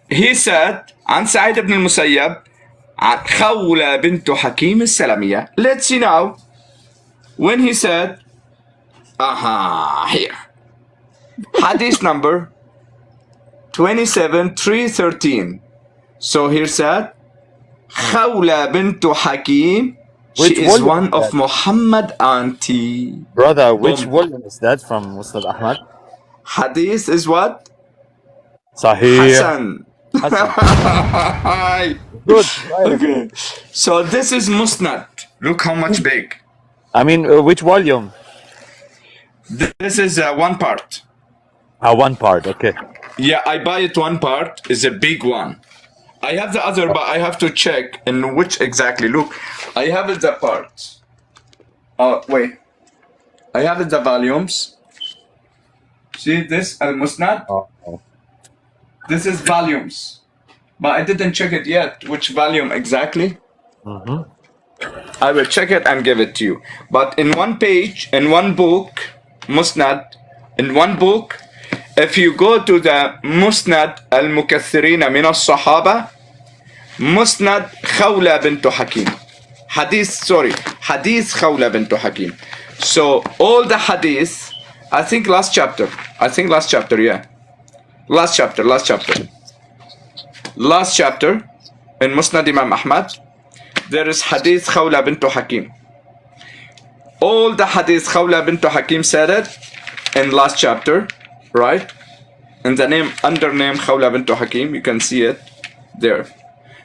He said, عن سعيد بن المسيب عن خولة بنت حكيم السلمية. Let's see now. When he said, here. Hadith number 27313. So here said, Khawla bint Hakim, she is one of Muhammad auntie. Brother, which volume is that from Musnad Ahmad? Hadith is what? Sahih. Hassan. Good. Okay. So this is Musnad. Look how much big. I mean, which volume? This is one part. One part, okay. Yeah, I buy it one part. Is a big one. I have the other, but I have to check in which exactly. Look, I have it the parts. Oh, wait. I have it the volumes. See this Al-Musnad? Oh. This is volumes. But I didn't check it yet. Which volume exactly? I will check it and give it to you. But in one page, in one book, Musnad, in one book, if you go to the Musnad al-Mukathirina min al-Sahaba, Musnad Khawla bint Hakim. Hadith Khawla bint Hakim. So all the hadith, I think last chapter, yeah. Last chapter in Musnad Imam Ahmad, there is Hadith Khawla bint Hakim. All the Hadith Khawla bint Hakim said it in last chapter, right? And the name, under name Khawla bint Hakim, you can see it there.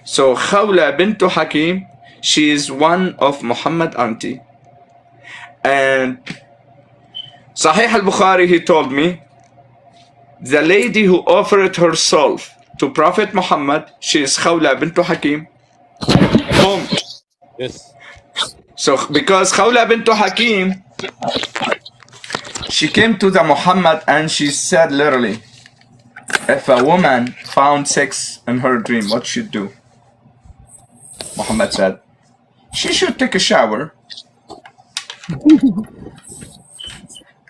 So Khawla bint Hakim, she is one of Muhammad auntie. And Sahih al-Bukhari, he told me, the lady who offered herself to Prophet Muhammad, she is Khawla bint Hakim. Boom. Yes. So because Khawla bint Hakim, she came to the Muhammad and she said literally, if a woman found sex in her dream, what should do? Muhammad said, she should take a shower.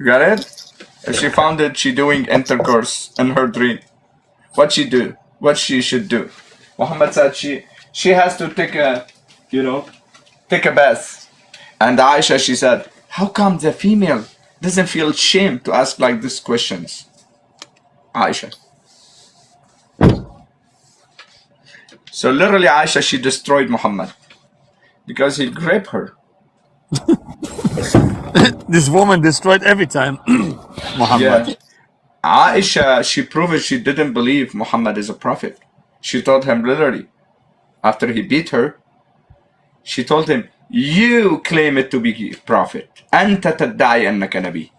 Got it? If she found it, she doing intercourse in her dream, what she do? What she should do? Muhammad said she has to take a, take a bath. And Aisha, she said, how come the female doesn't feel shame to ask like these questions? Aisha. So literally Aisha, she destroyed Muhammad because he raped her. This woman destroyed every time. Muhammad. Yeah. Aisha, she proved she didn't believe Muhammad is a prophet. She told him literally, after he beat her, she told him, you claim it to be prophet. أنت تدعي أنك نبي.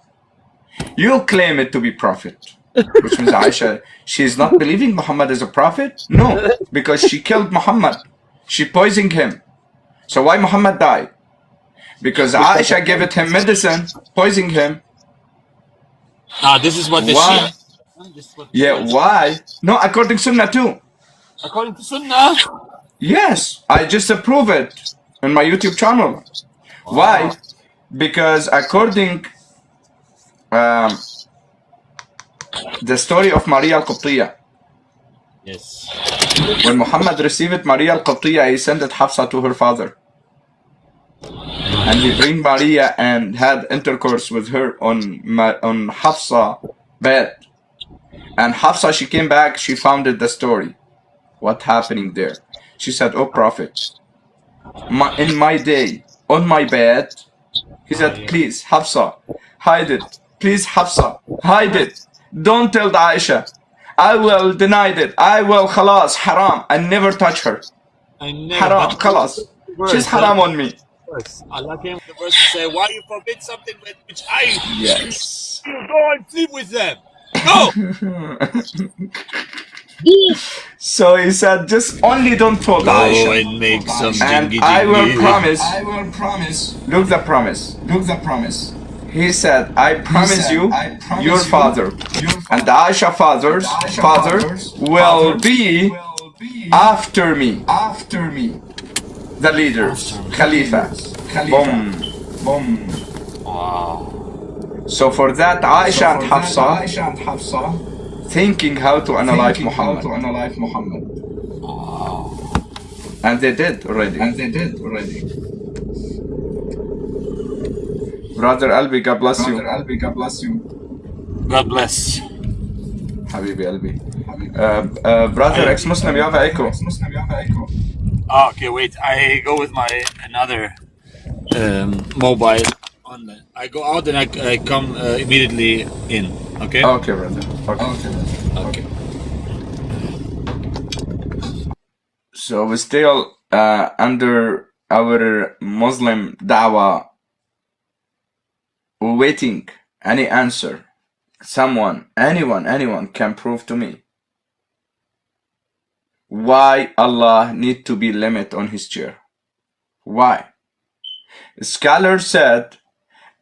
You claim it to be prophet. Which means Aisha, she is not believing Muhammad is a prophet? No, because she killed Muhammad. She poisoned him. So why Muhammad died? Because Aisha gave it him medicine, poisoning him. This is what the Why? Yeah, why? No, according to Sunnah too. According to Sunnah? Yes, I just approve it on my YouTube channel. Why? Because according the story of Maria al-Qibtiyya. Yes. When Muhammad received Maria al-Qibtiyya, he sent Hafsa to her father. And he bring Maria and had intercourse with her on Hafsa bed. And Hafsa, she came back, she founded the story. What happening there? She said, oh Prophet, in my day, on my bed, he said, please, Hafsa, hide it. Please, Hafsa, hide it. Don't tell Aisha. I will deny it. I will, khalas, haram. I never touch her. Haram, khalas. She's haram on me. Allah came with the verse to say, why you forbid something which I Yes. go and sleep with them? No! So he said, just only don't tell Aisha. and make some And I will promise. Look the promise. He said, I promise you, your father and the Aisha father will be after me. The leaders, Khalifa. Boom. Wow. So for that, Aisha and Hafsa thinking how to analyze Muhammad. Wow. And they did already. Brother Albi, God bless you. God bless. Habibi Albi. Brother ex-Muslim, you have an echo. Okay, wait. I go with my another mobile on the, I go out and I come immediately in. Okay. Okay, brother. Okay. So we're still under our Muslim da'wah. We're waiting any answer someone, anyone can prove to me why Allah need to be limit on his chair? Why? Scholar said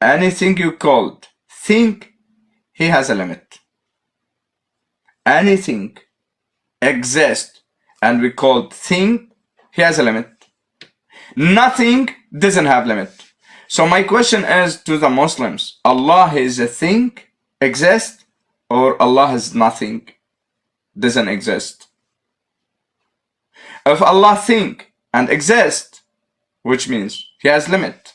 anything you called think, he has a limit. Anything exists and we called think, he has a limit. Nothing doesn't have limit. So my question is to the Muslims, Allah is a thing, exist, or Allah is nothing, doesn't exist? If Allah think and exist, which means he has limit.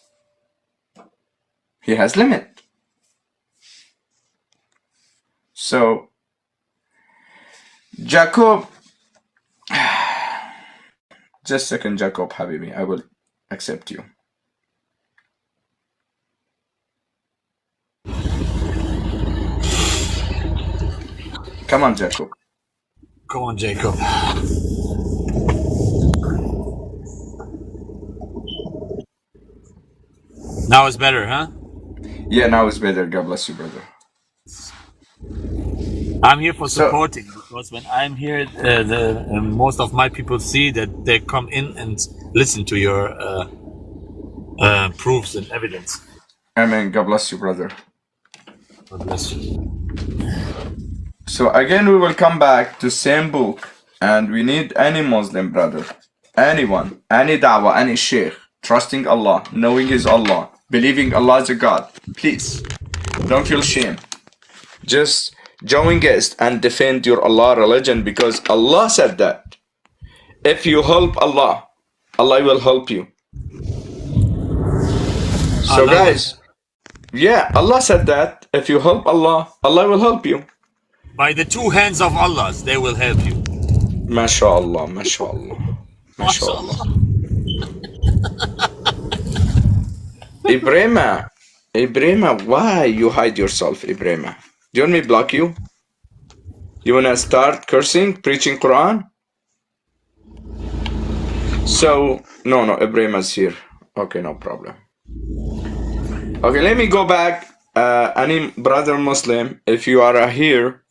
He has limit. So Jacob, just a second, Jacob Habibi, I will accept you. Come on, Jacob. Come on, Jacob. Now it's better, huh? Yeah, now it's better. God bless you, brother. I'm here for supporting, because when I'm here, most of my people see that they come in and listen to your proofs and evidence. Amen. God bless you, brother. God bless you. So again, we will come back to same book, and we need any Muslim brother, anyone, any da'wah, any sheikh, trusting Allah, knowing His Allah, believing Allah is a God. Please, don't feel shame. Just join us and defend your Allah religion, because Allah said that. If you help Allah, Allah will help you. So guys, yeah, Allah said that. If you help Allah, Allah will help you. By the two hands of Allah, they will help you. MashaAllah, MashaAllah, MashaAllah. Ibrahima, why you hide yourself, Ibrahima? Do you want me to block you? You wanna start cursing, preaching Quran? So, no, Ibrahima's here. Okay, no problem. Okay, let me go back. Any brother Muslim, if you are here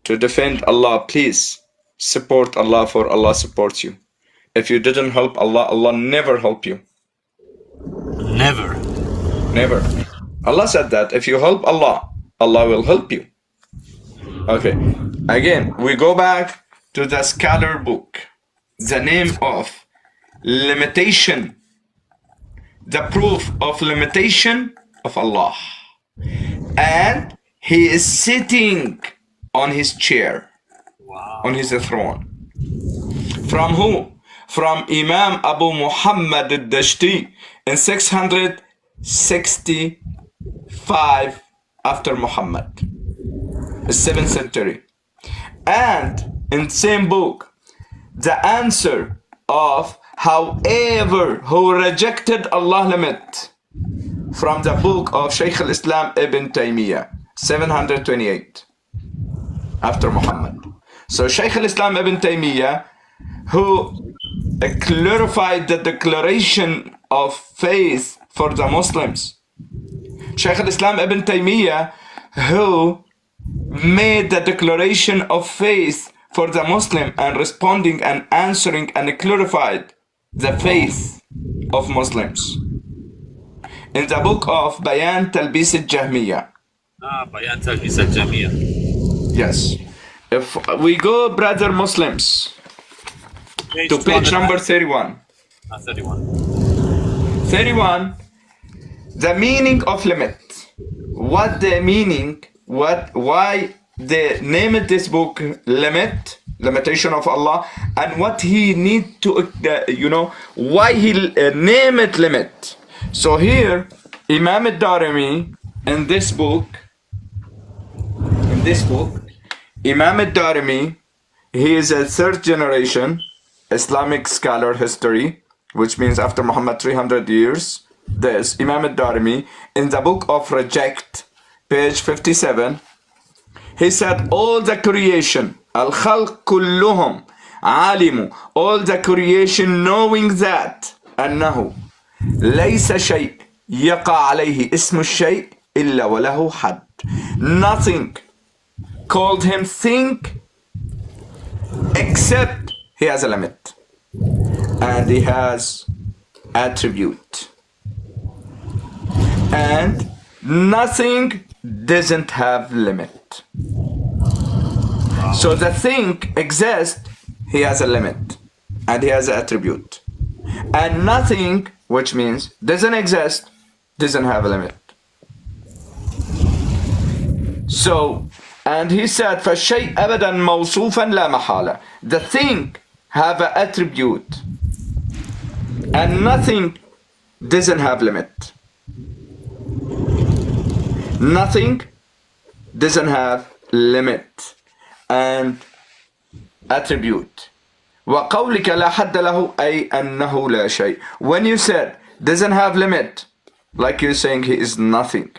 to defend Allah, please support Allah, for Allah supports you. If you didn't help Allah, Allah never help you. Never. Never. Allah said that if you help Allah, Allah will help you. Okay. Again, we go back to the scholar book. The name of limitation. The proof of limitation of Allah. And He is sitting on His chair. Wow. On His throne. From who? From Imam Abu Muhammad al-Dashti in 665 after Muhammad, the 7th century. And in same book, the answer of however who rejected Allah limit, from the book of Shaykh al-Islam Ibn Taymiyyah, 728 after Muhammad. So Shaykh al-Islam Ibn Taymiyyah, who clarified the declaration of faith for the Muslims. Shaykh al-Islam Ibn Taymiyyah, who made the declaration of faith for the Muslim and responding and answering and clarified the faith of Muslims. In the book of Bayan Talbis al-Jahmiyyah. Bayan Talbis al-Jahmiyyah. Yes. If we go, brother Muslims, to page number 31. 31. The meaning of limit. What the meaning, why they named this book limit, limitation of Allah, and what he need to, why he name it limit. So here, Imam al-Darimi, in this book, Imam al-Darimi, he is a 3rd generation Islamic scholar history, which means after Muhammad 300 years. This Imam al-Darimi, in the book of Reject, page 57, he said all the creation, al-khalq kulluhum alimu, all the creation knowing that أنه ليس شيء يقع عليه اسم الشيء إلا وله حد. Nothing called him think except he has a limit and he has attribute, and nothing doesn't have limit. So the thing exists, he has a limit and he has an attribute, and nothing, which means doesn't exist, doesn't have a limit. So, and he said فَالشَّيْء أَبَدًا مَوْصُوفًا لَا مَحَالَةً. The thing have an attribute and nothing doesn't have limit. Nothing doesn't have limit and attribute. وَقَوْلِكَ لَا حَدَّ لَهُ أي أنه لا شيء. When you said doesn't have limit, like you're saying he is nothing.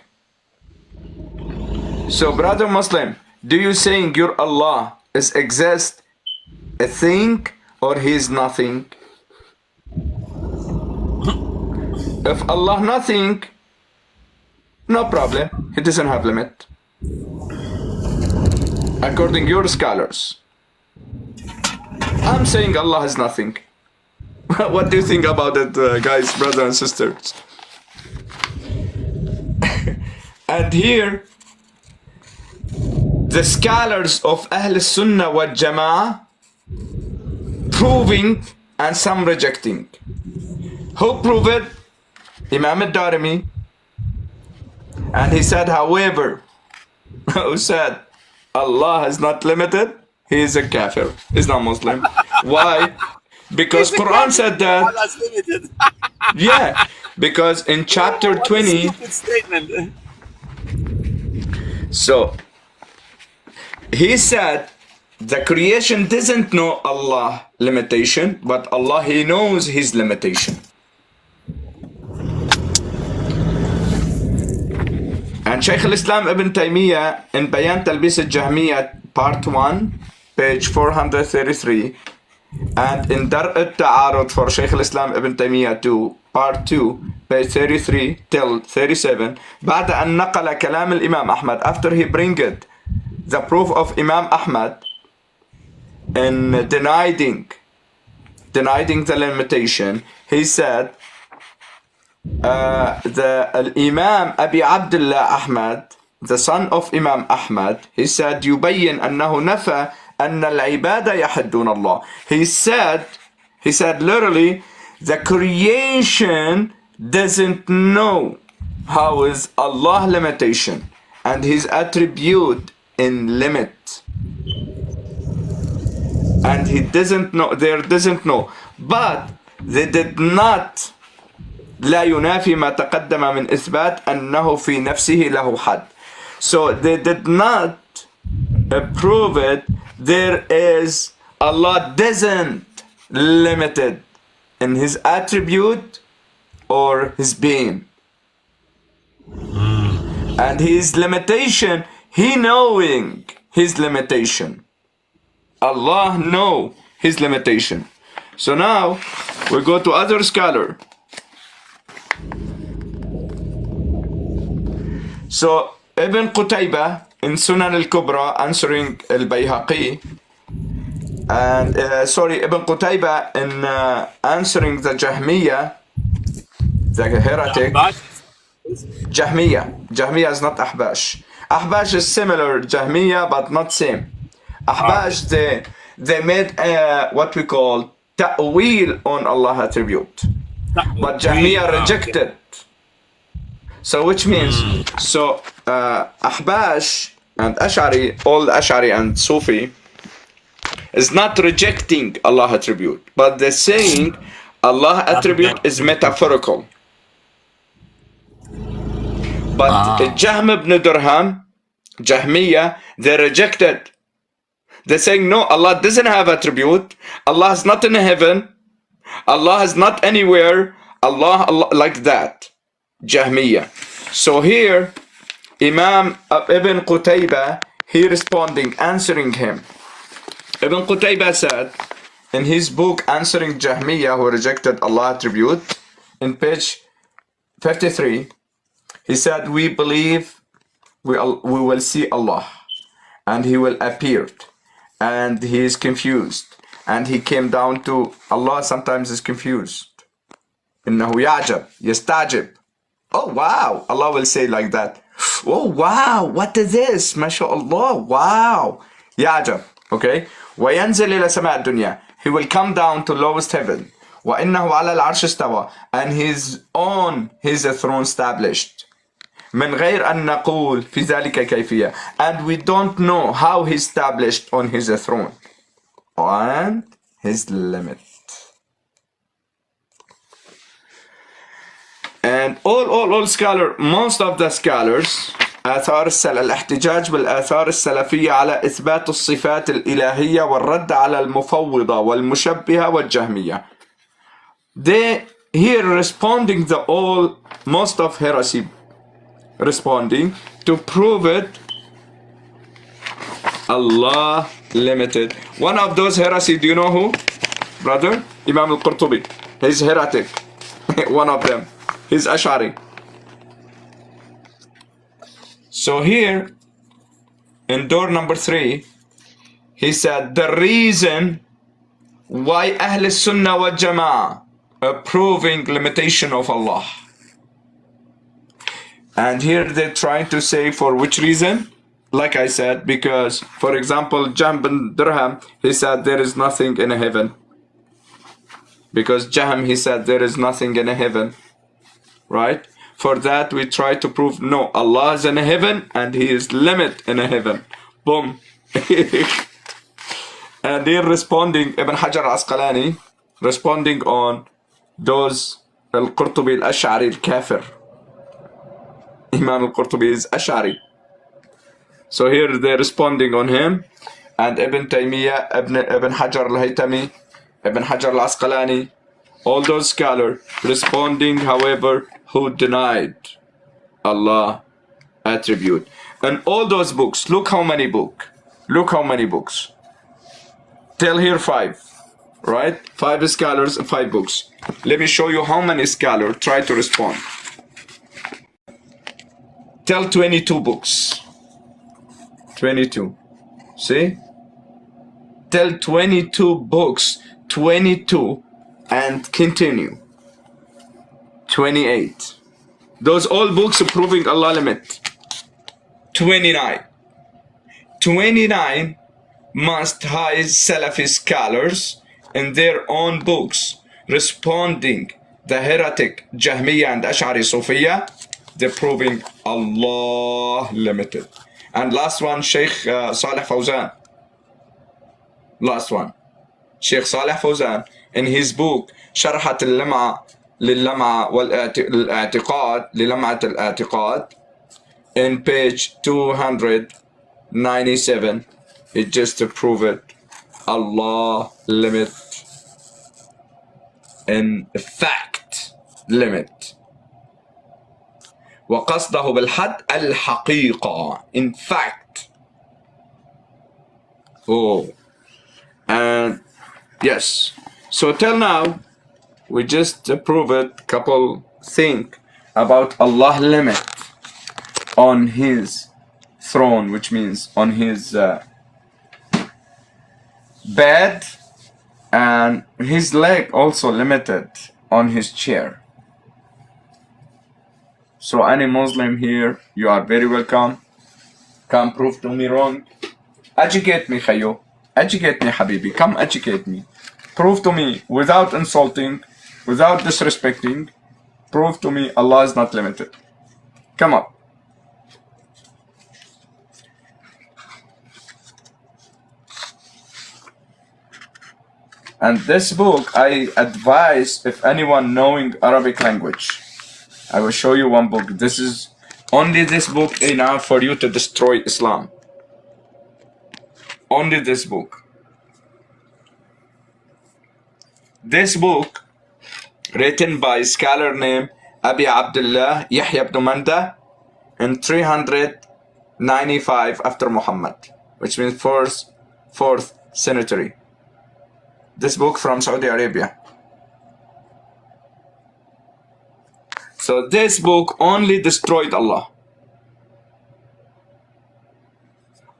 So brother Muslim, do you saying your Allah is exist a thing or he is nothing? If Allah nothing, no problem, he doesn't have limit, according to your scholars. I'm saying Allah is nothing. What do you think about it, guys, brothers and sisters? And here the scholars of Ahl Sunnah wal Jama'ah proving and some rejecting. Who proved it? Imam al-Darimi. And he said, however, who said Allah is not limited, he is a kafir, he's not Muslim. Why? Because Quran said that. Allah's limited. Yeah, because in chapter 20. Statement. So he said the creation doesn't know Allah limitation, but Allah, he knows his limitation. And Shaykh al-Islam Ibn Taymiyyah in Bayan Talbis al-Jahmiyyah part 1 page 433, and in Dar' al-Ta'arud for Shaykh al-Islam Ibn Taymiyyah 2 part 2 page 33 till 37, بعد أن نقل كلام الإمام أحمد, after he bringed the proof of Imam Ahmad in denying the limitation, he said the Imam Abi Abdullah Ahmad, the son of Imam Ahmad, he said يبين أنه نفى أن العباد يحدون الله. He said literally the creation doesn't know how is Allah limitation and his attribute in limit, and he doesn't know, they doesn't know, but they did not لا ينافي ما تقدم من إثبات أنه في نفسه له حد. So they did not prove it. There is, Allah doesn't limited in his attribute or his being, and his limitation, he knowing his limitation. Allah know his limitation. So now we go to other scholar. So Ibn Qutaybah in Sunan al-Kubra answering al-Bayhaqi, and Ibn Qutaybah in answering the Jahmiyyah, the heretic. Jahmiyyah is not Ahbash. Ahbash is similar Jahmiyyah but not same. Ahbash, they made what we call ta'wil on Allah attribute, but Jahmiyyah rejected. So which means, so Ahbash and Ash'ari, all Ash'ari and Sufi is not rejecting Allah attribute, but they're saying Allah attribute is metaphorical. But Jahm ibn Durham, Jahmiyyah, they rejected. They're saying no, Allah doesn't have attribute, Allah is not in heaven, Allah is not anywhere, Allah like that. Jahmiyyah. So here Imam Ibn Qutaybah, he responding, answering him. Ibn Qutaybah said in his book answering Jahmiyyah who rejected Allah attribute, in page 53, he said, we believe we will see Allah, and he will appear, and he is confused, and he came down to Allah. Sometimes is confused. إنه يعجب يستعجب. Oh wow, Allah will say like that. Oh wow, what is this? MashaAllah, wow. يعجب, okay. وينزل إلى سماء الدنيا. He will come down to lowest heaven. وإنه على العرش استوى, and he's on his throne established. من غير أن نقول في ذلك كيفية, and we don't know how he established on his throne and his limit. And all scholar, most of the scholars, الاحتجاج بالآثار السلفية على إثبات الصفات الإلهية والرد على المفوضة والمشبهة والجهمية. They here responding most of heresy responding to prove it Allah limited. One of those heresy, do you know who? Brother? Imam al-Qurtubi. He's heretic. One of them. He's Ash'ari. So here, in door number 3, he said, the reason why Ahl Sunnah wal Jama'ah are proving limitation of Allah. And here they're trying to say for which reason? Like I said, because, for example, Jahm bin Dirham, he said there is nothing in heaven. Because Jahm, he said there is nothing in heaven. Right? For that we try to prove no, Allah is in heaven and he is limit in heaven. Boom. And they're responding, Ibn Hajar al-Asqalani, responding on those al-Qurtubi al-Ash'ari al-Kafir. Imam al-Qurtubi is Ash'ari. So here they're responding on him, and Ibn Taymiyyah, Ibn Hajar al-Haytami, Ibn Hajar al-Asqalani, all those scholars responding, however, who denied Allah attribute. And all those books, look how many books. Look how many books. Tell here 5, right? 5 scholars and 5 books. Let me show you how many scholars try to respond. Tell 22 books. 22. See? Tell 22 books. 22 and continue. 28. Those all books are proving Allah limit. 29. 29 must hide Salafi scholars in their own books responding the heretic Jahmiyyah and Ash'ari Sufiya. They're proving Allah limited. And last one, Sheikh Saleh Fawzan. Last one. Sheikh Saleh Fawzan in his book شرحة اللمعة للمعة والاعتقاد للمعة الاعتقاد in page 297 it just to prove it Allah limit in fact limit وقصده بالحد الحقيقة in fact. Oh, and yes, so till now we just prove it couple think about Allah limit on his throne, which means on his bed, and his leg also limited on his chair. So any Muslim here, you are very welcome. Come prove to me wrong. Educate me, Khayo. Educate me, Habibi. Come educate me. Prove to me without insulting, without disrespecting. Prove to me Allah is not limited. Come up. And this book, I advise if anyone knowing Arabic language, I will show you one book. This is only this book enough for you to destroy Islam. Only this book. This book, written by a scholar named Abi Abdullah Yahya ibn Manda in 395 after Muhammad, which means 4th century. This book from Saudi Arabia. So this book only destroyed Allah.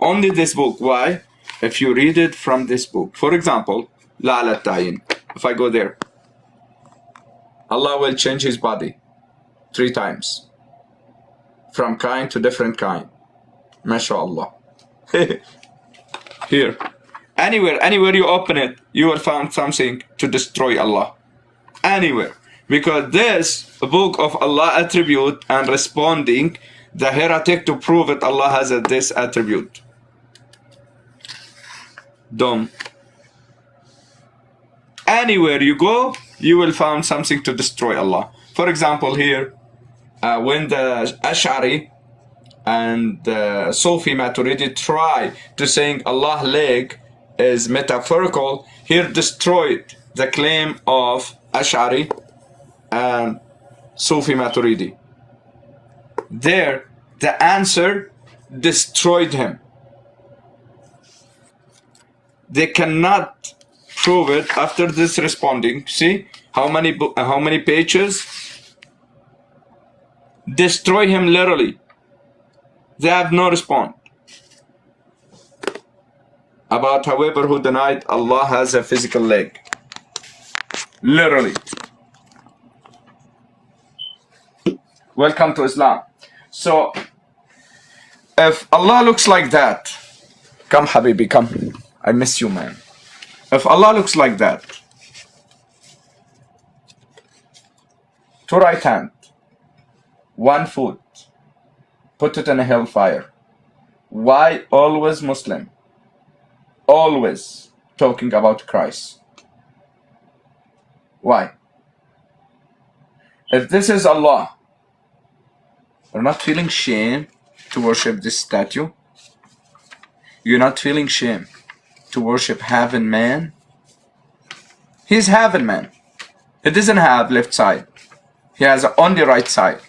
only this book. Why? If you read it from this book, for example, La ala ta'yin. If I go there, Allah will change his body 3 times, from kind to different kind. MashaAllah. Here, anywhere you open it, you will find something to destroy Allah. Anywhere. Because this book of Allah attribute and responding the heretic to prove it, Allah has this attribute. Dumb. Anywhere you go, you will find something to destroy Allah. For example, here, when the Ash'ari and Sufi Maturidi try to saying Allah leg is metaphorical, here destroyed the claim of Ash'ari and Sufi Maturidi. There, the answer destroyed him. They cannot prove it after this responding. See how many pages? Destroy him literally. They have no response. About however who denied Allah has a physical leg. Literally. Welcome to Islam. So, if Allah looks like that, come Habibi, come. I miss you, man. If Allah looks like that, 2 right hand, 1 foot, put it in a hellfire. Why always Muslim? Always talking about Christ. Why? If this is Allah, you're not feeling shame to worship this statue? You're not feeling shame to worship heaven man? He's heaven man. He doesn't have left side. He has only right side.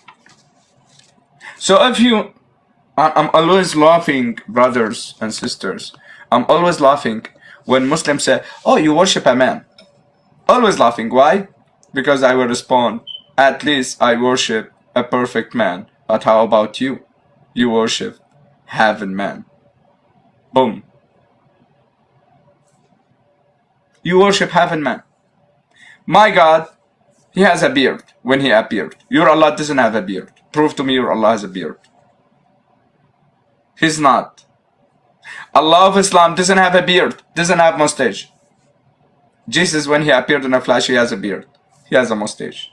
So if you, I'm always laughing, brothers and sisters. I'm always laughing when Muslims say, oh, you worship a man. Always laughing. Why? Because I will respond, at least I worship a perfect man. But how about you? You worship heaven man. Boom. You worship heaven man. My God, he has a beard when he appeared. Your Allah doesn't have a beard. Prove to me your Allah has a beard. He's not. Allah of Islam doesn't have a beard, doesn't have mustache. Jesus, when he appeared in a flesh, he has a beard. He has a mustache.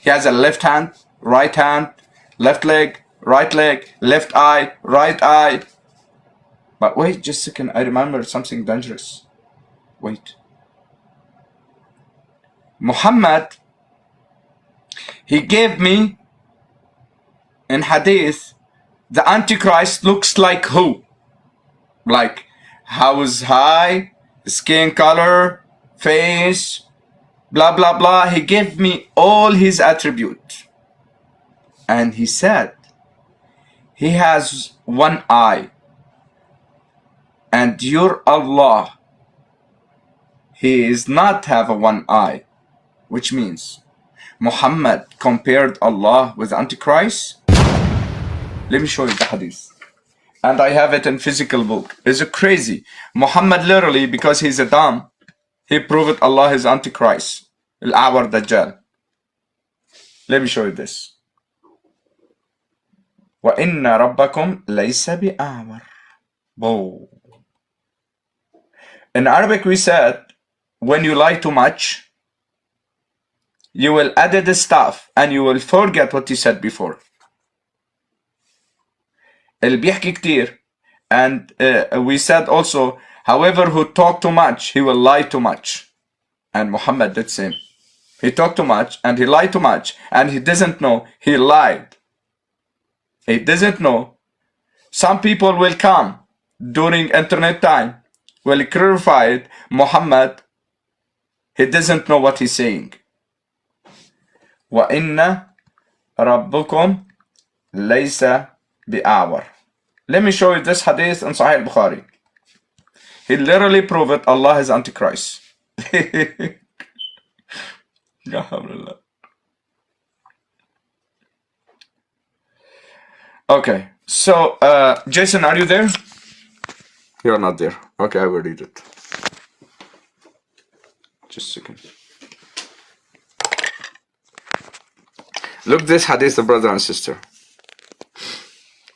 He has a left hand, right hand, left leg, left eye, right eye. But wait just a second, I remember something dangerous. Wait. Muhammad, he gave me in Hadith, the Antichrist looks like who? Like house high, skin color, face, blah blah blah. He gave me all his attributes. And he said, he has 1 eye. And your Allah, he is not have a 1 eye. Which means, Muhammad compared Allah with Antichrist. Let me show you the hadith. And I have it in physical book. It's crazy. Muhammad literally, because he's a dumb, he proved Allah is Antichrist. Al-Awar Dajjal. Let me show you this. وَإِنَّ رَبَّكُمْ لَيْسَ بِأَعْوَرٍ. Whoa. In Arabic we said, when you lie too much, you will add the stuff and you will forget what you said before. اللي بيحكي كتير. And we said also, however who talk too much, he will lie too much. And Muhammad did the same. He talked too much and he lied too much. And he doesn't know he lied. He doesn't know. Some people will come during internet time, will clarify it. Muhammad, he doesn't know what he's saying. وَإِنَّ رَبُّكُمْ لَيْسَ بِأَعْوَرٍ. Let me show you this hadith in Sahih Bukhari. He literally proved Allah is Antichrist. Okay, so Jason, are you there? You're not there. Okay, I will read it. Just a second. Look this hadith, brother and sister.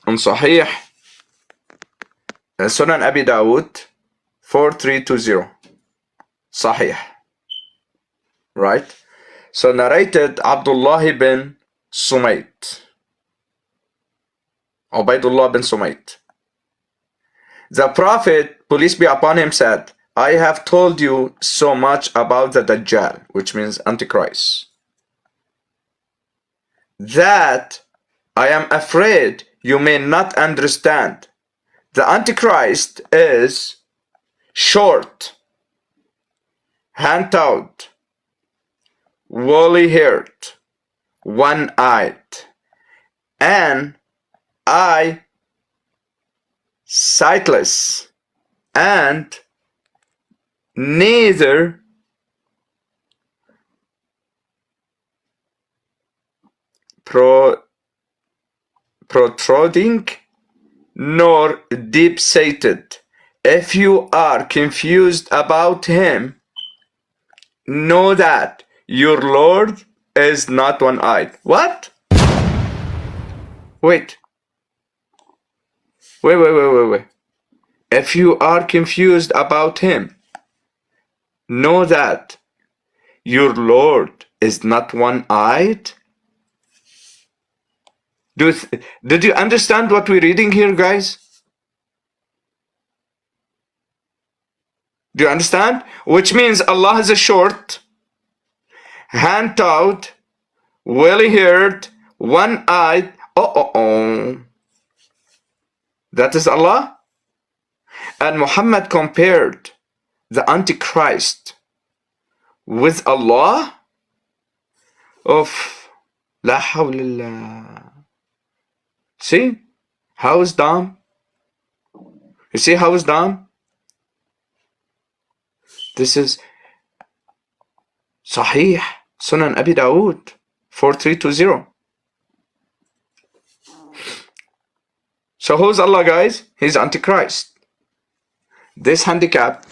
On Sahih Sunan Abi Dawud 4320. Sahih. Right? So narrated Abdullah bin Sumayt. Ubaidullah bin Sumayt. The Prophet, peace be upon him, said, I have told you so much about the Dajjal, which means Antichrist, that I am afraid you may not understand. The Antichrist is short, hand-toed, woolly-haired, one-eyed, and sightless, and neither protruding nor deep-seated. If you are confused about him, know that your Lord is not one-eyed. What? Wait. If you are confused about him, know that your Lord is not one-eyed. Did you understand what we're reading here, guys? Do you understand? Which means Allah is a short, hand-toed, woolly-haired, one-eyed. That is Allah. And Muhammad compared the Antichrist with Allah. Of La hawlillah. See how is dumb? You see how is dumb? This is Sahih Sunan Abi Dawud 4320. So who's Allah, guys? He's Antichrist. This handicap,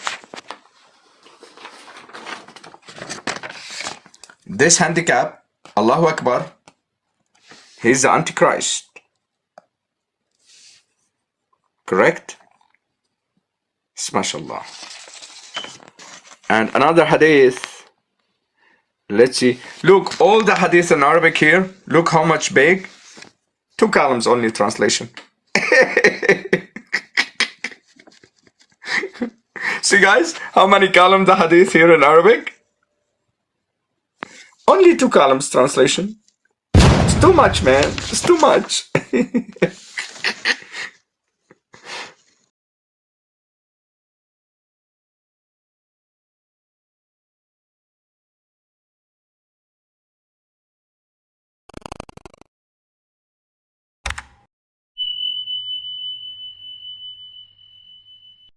Allahu Akbar, he's the Antichrist. Correct? MashaAllah. And another hadith. Let's see. Look, all the hadith in Arabic here. Look how much big. 2 columns only translation. See, guys, how many columns the hadith here in Arabic? Only 2 columns translation. It's too much, man. It's too much.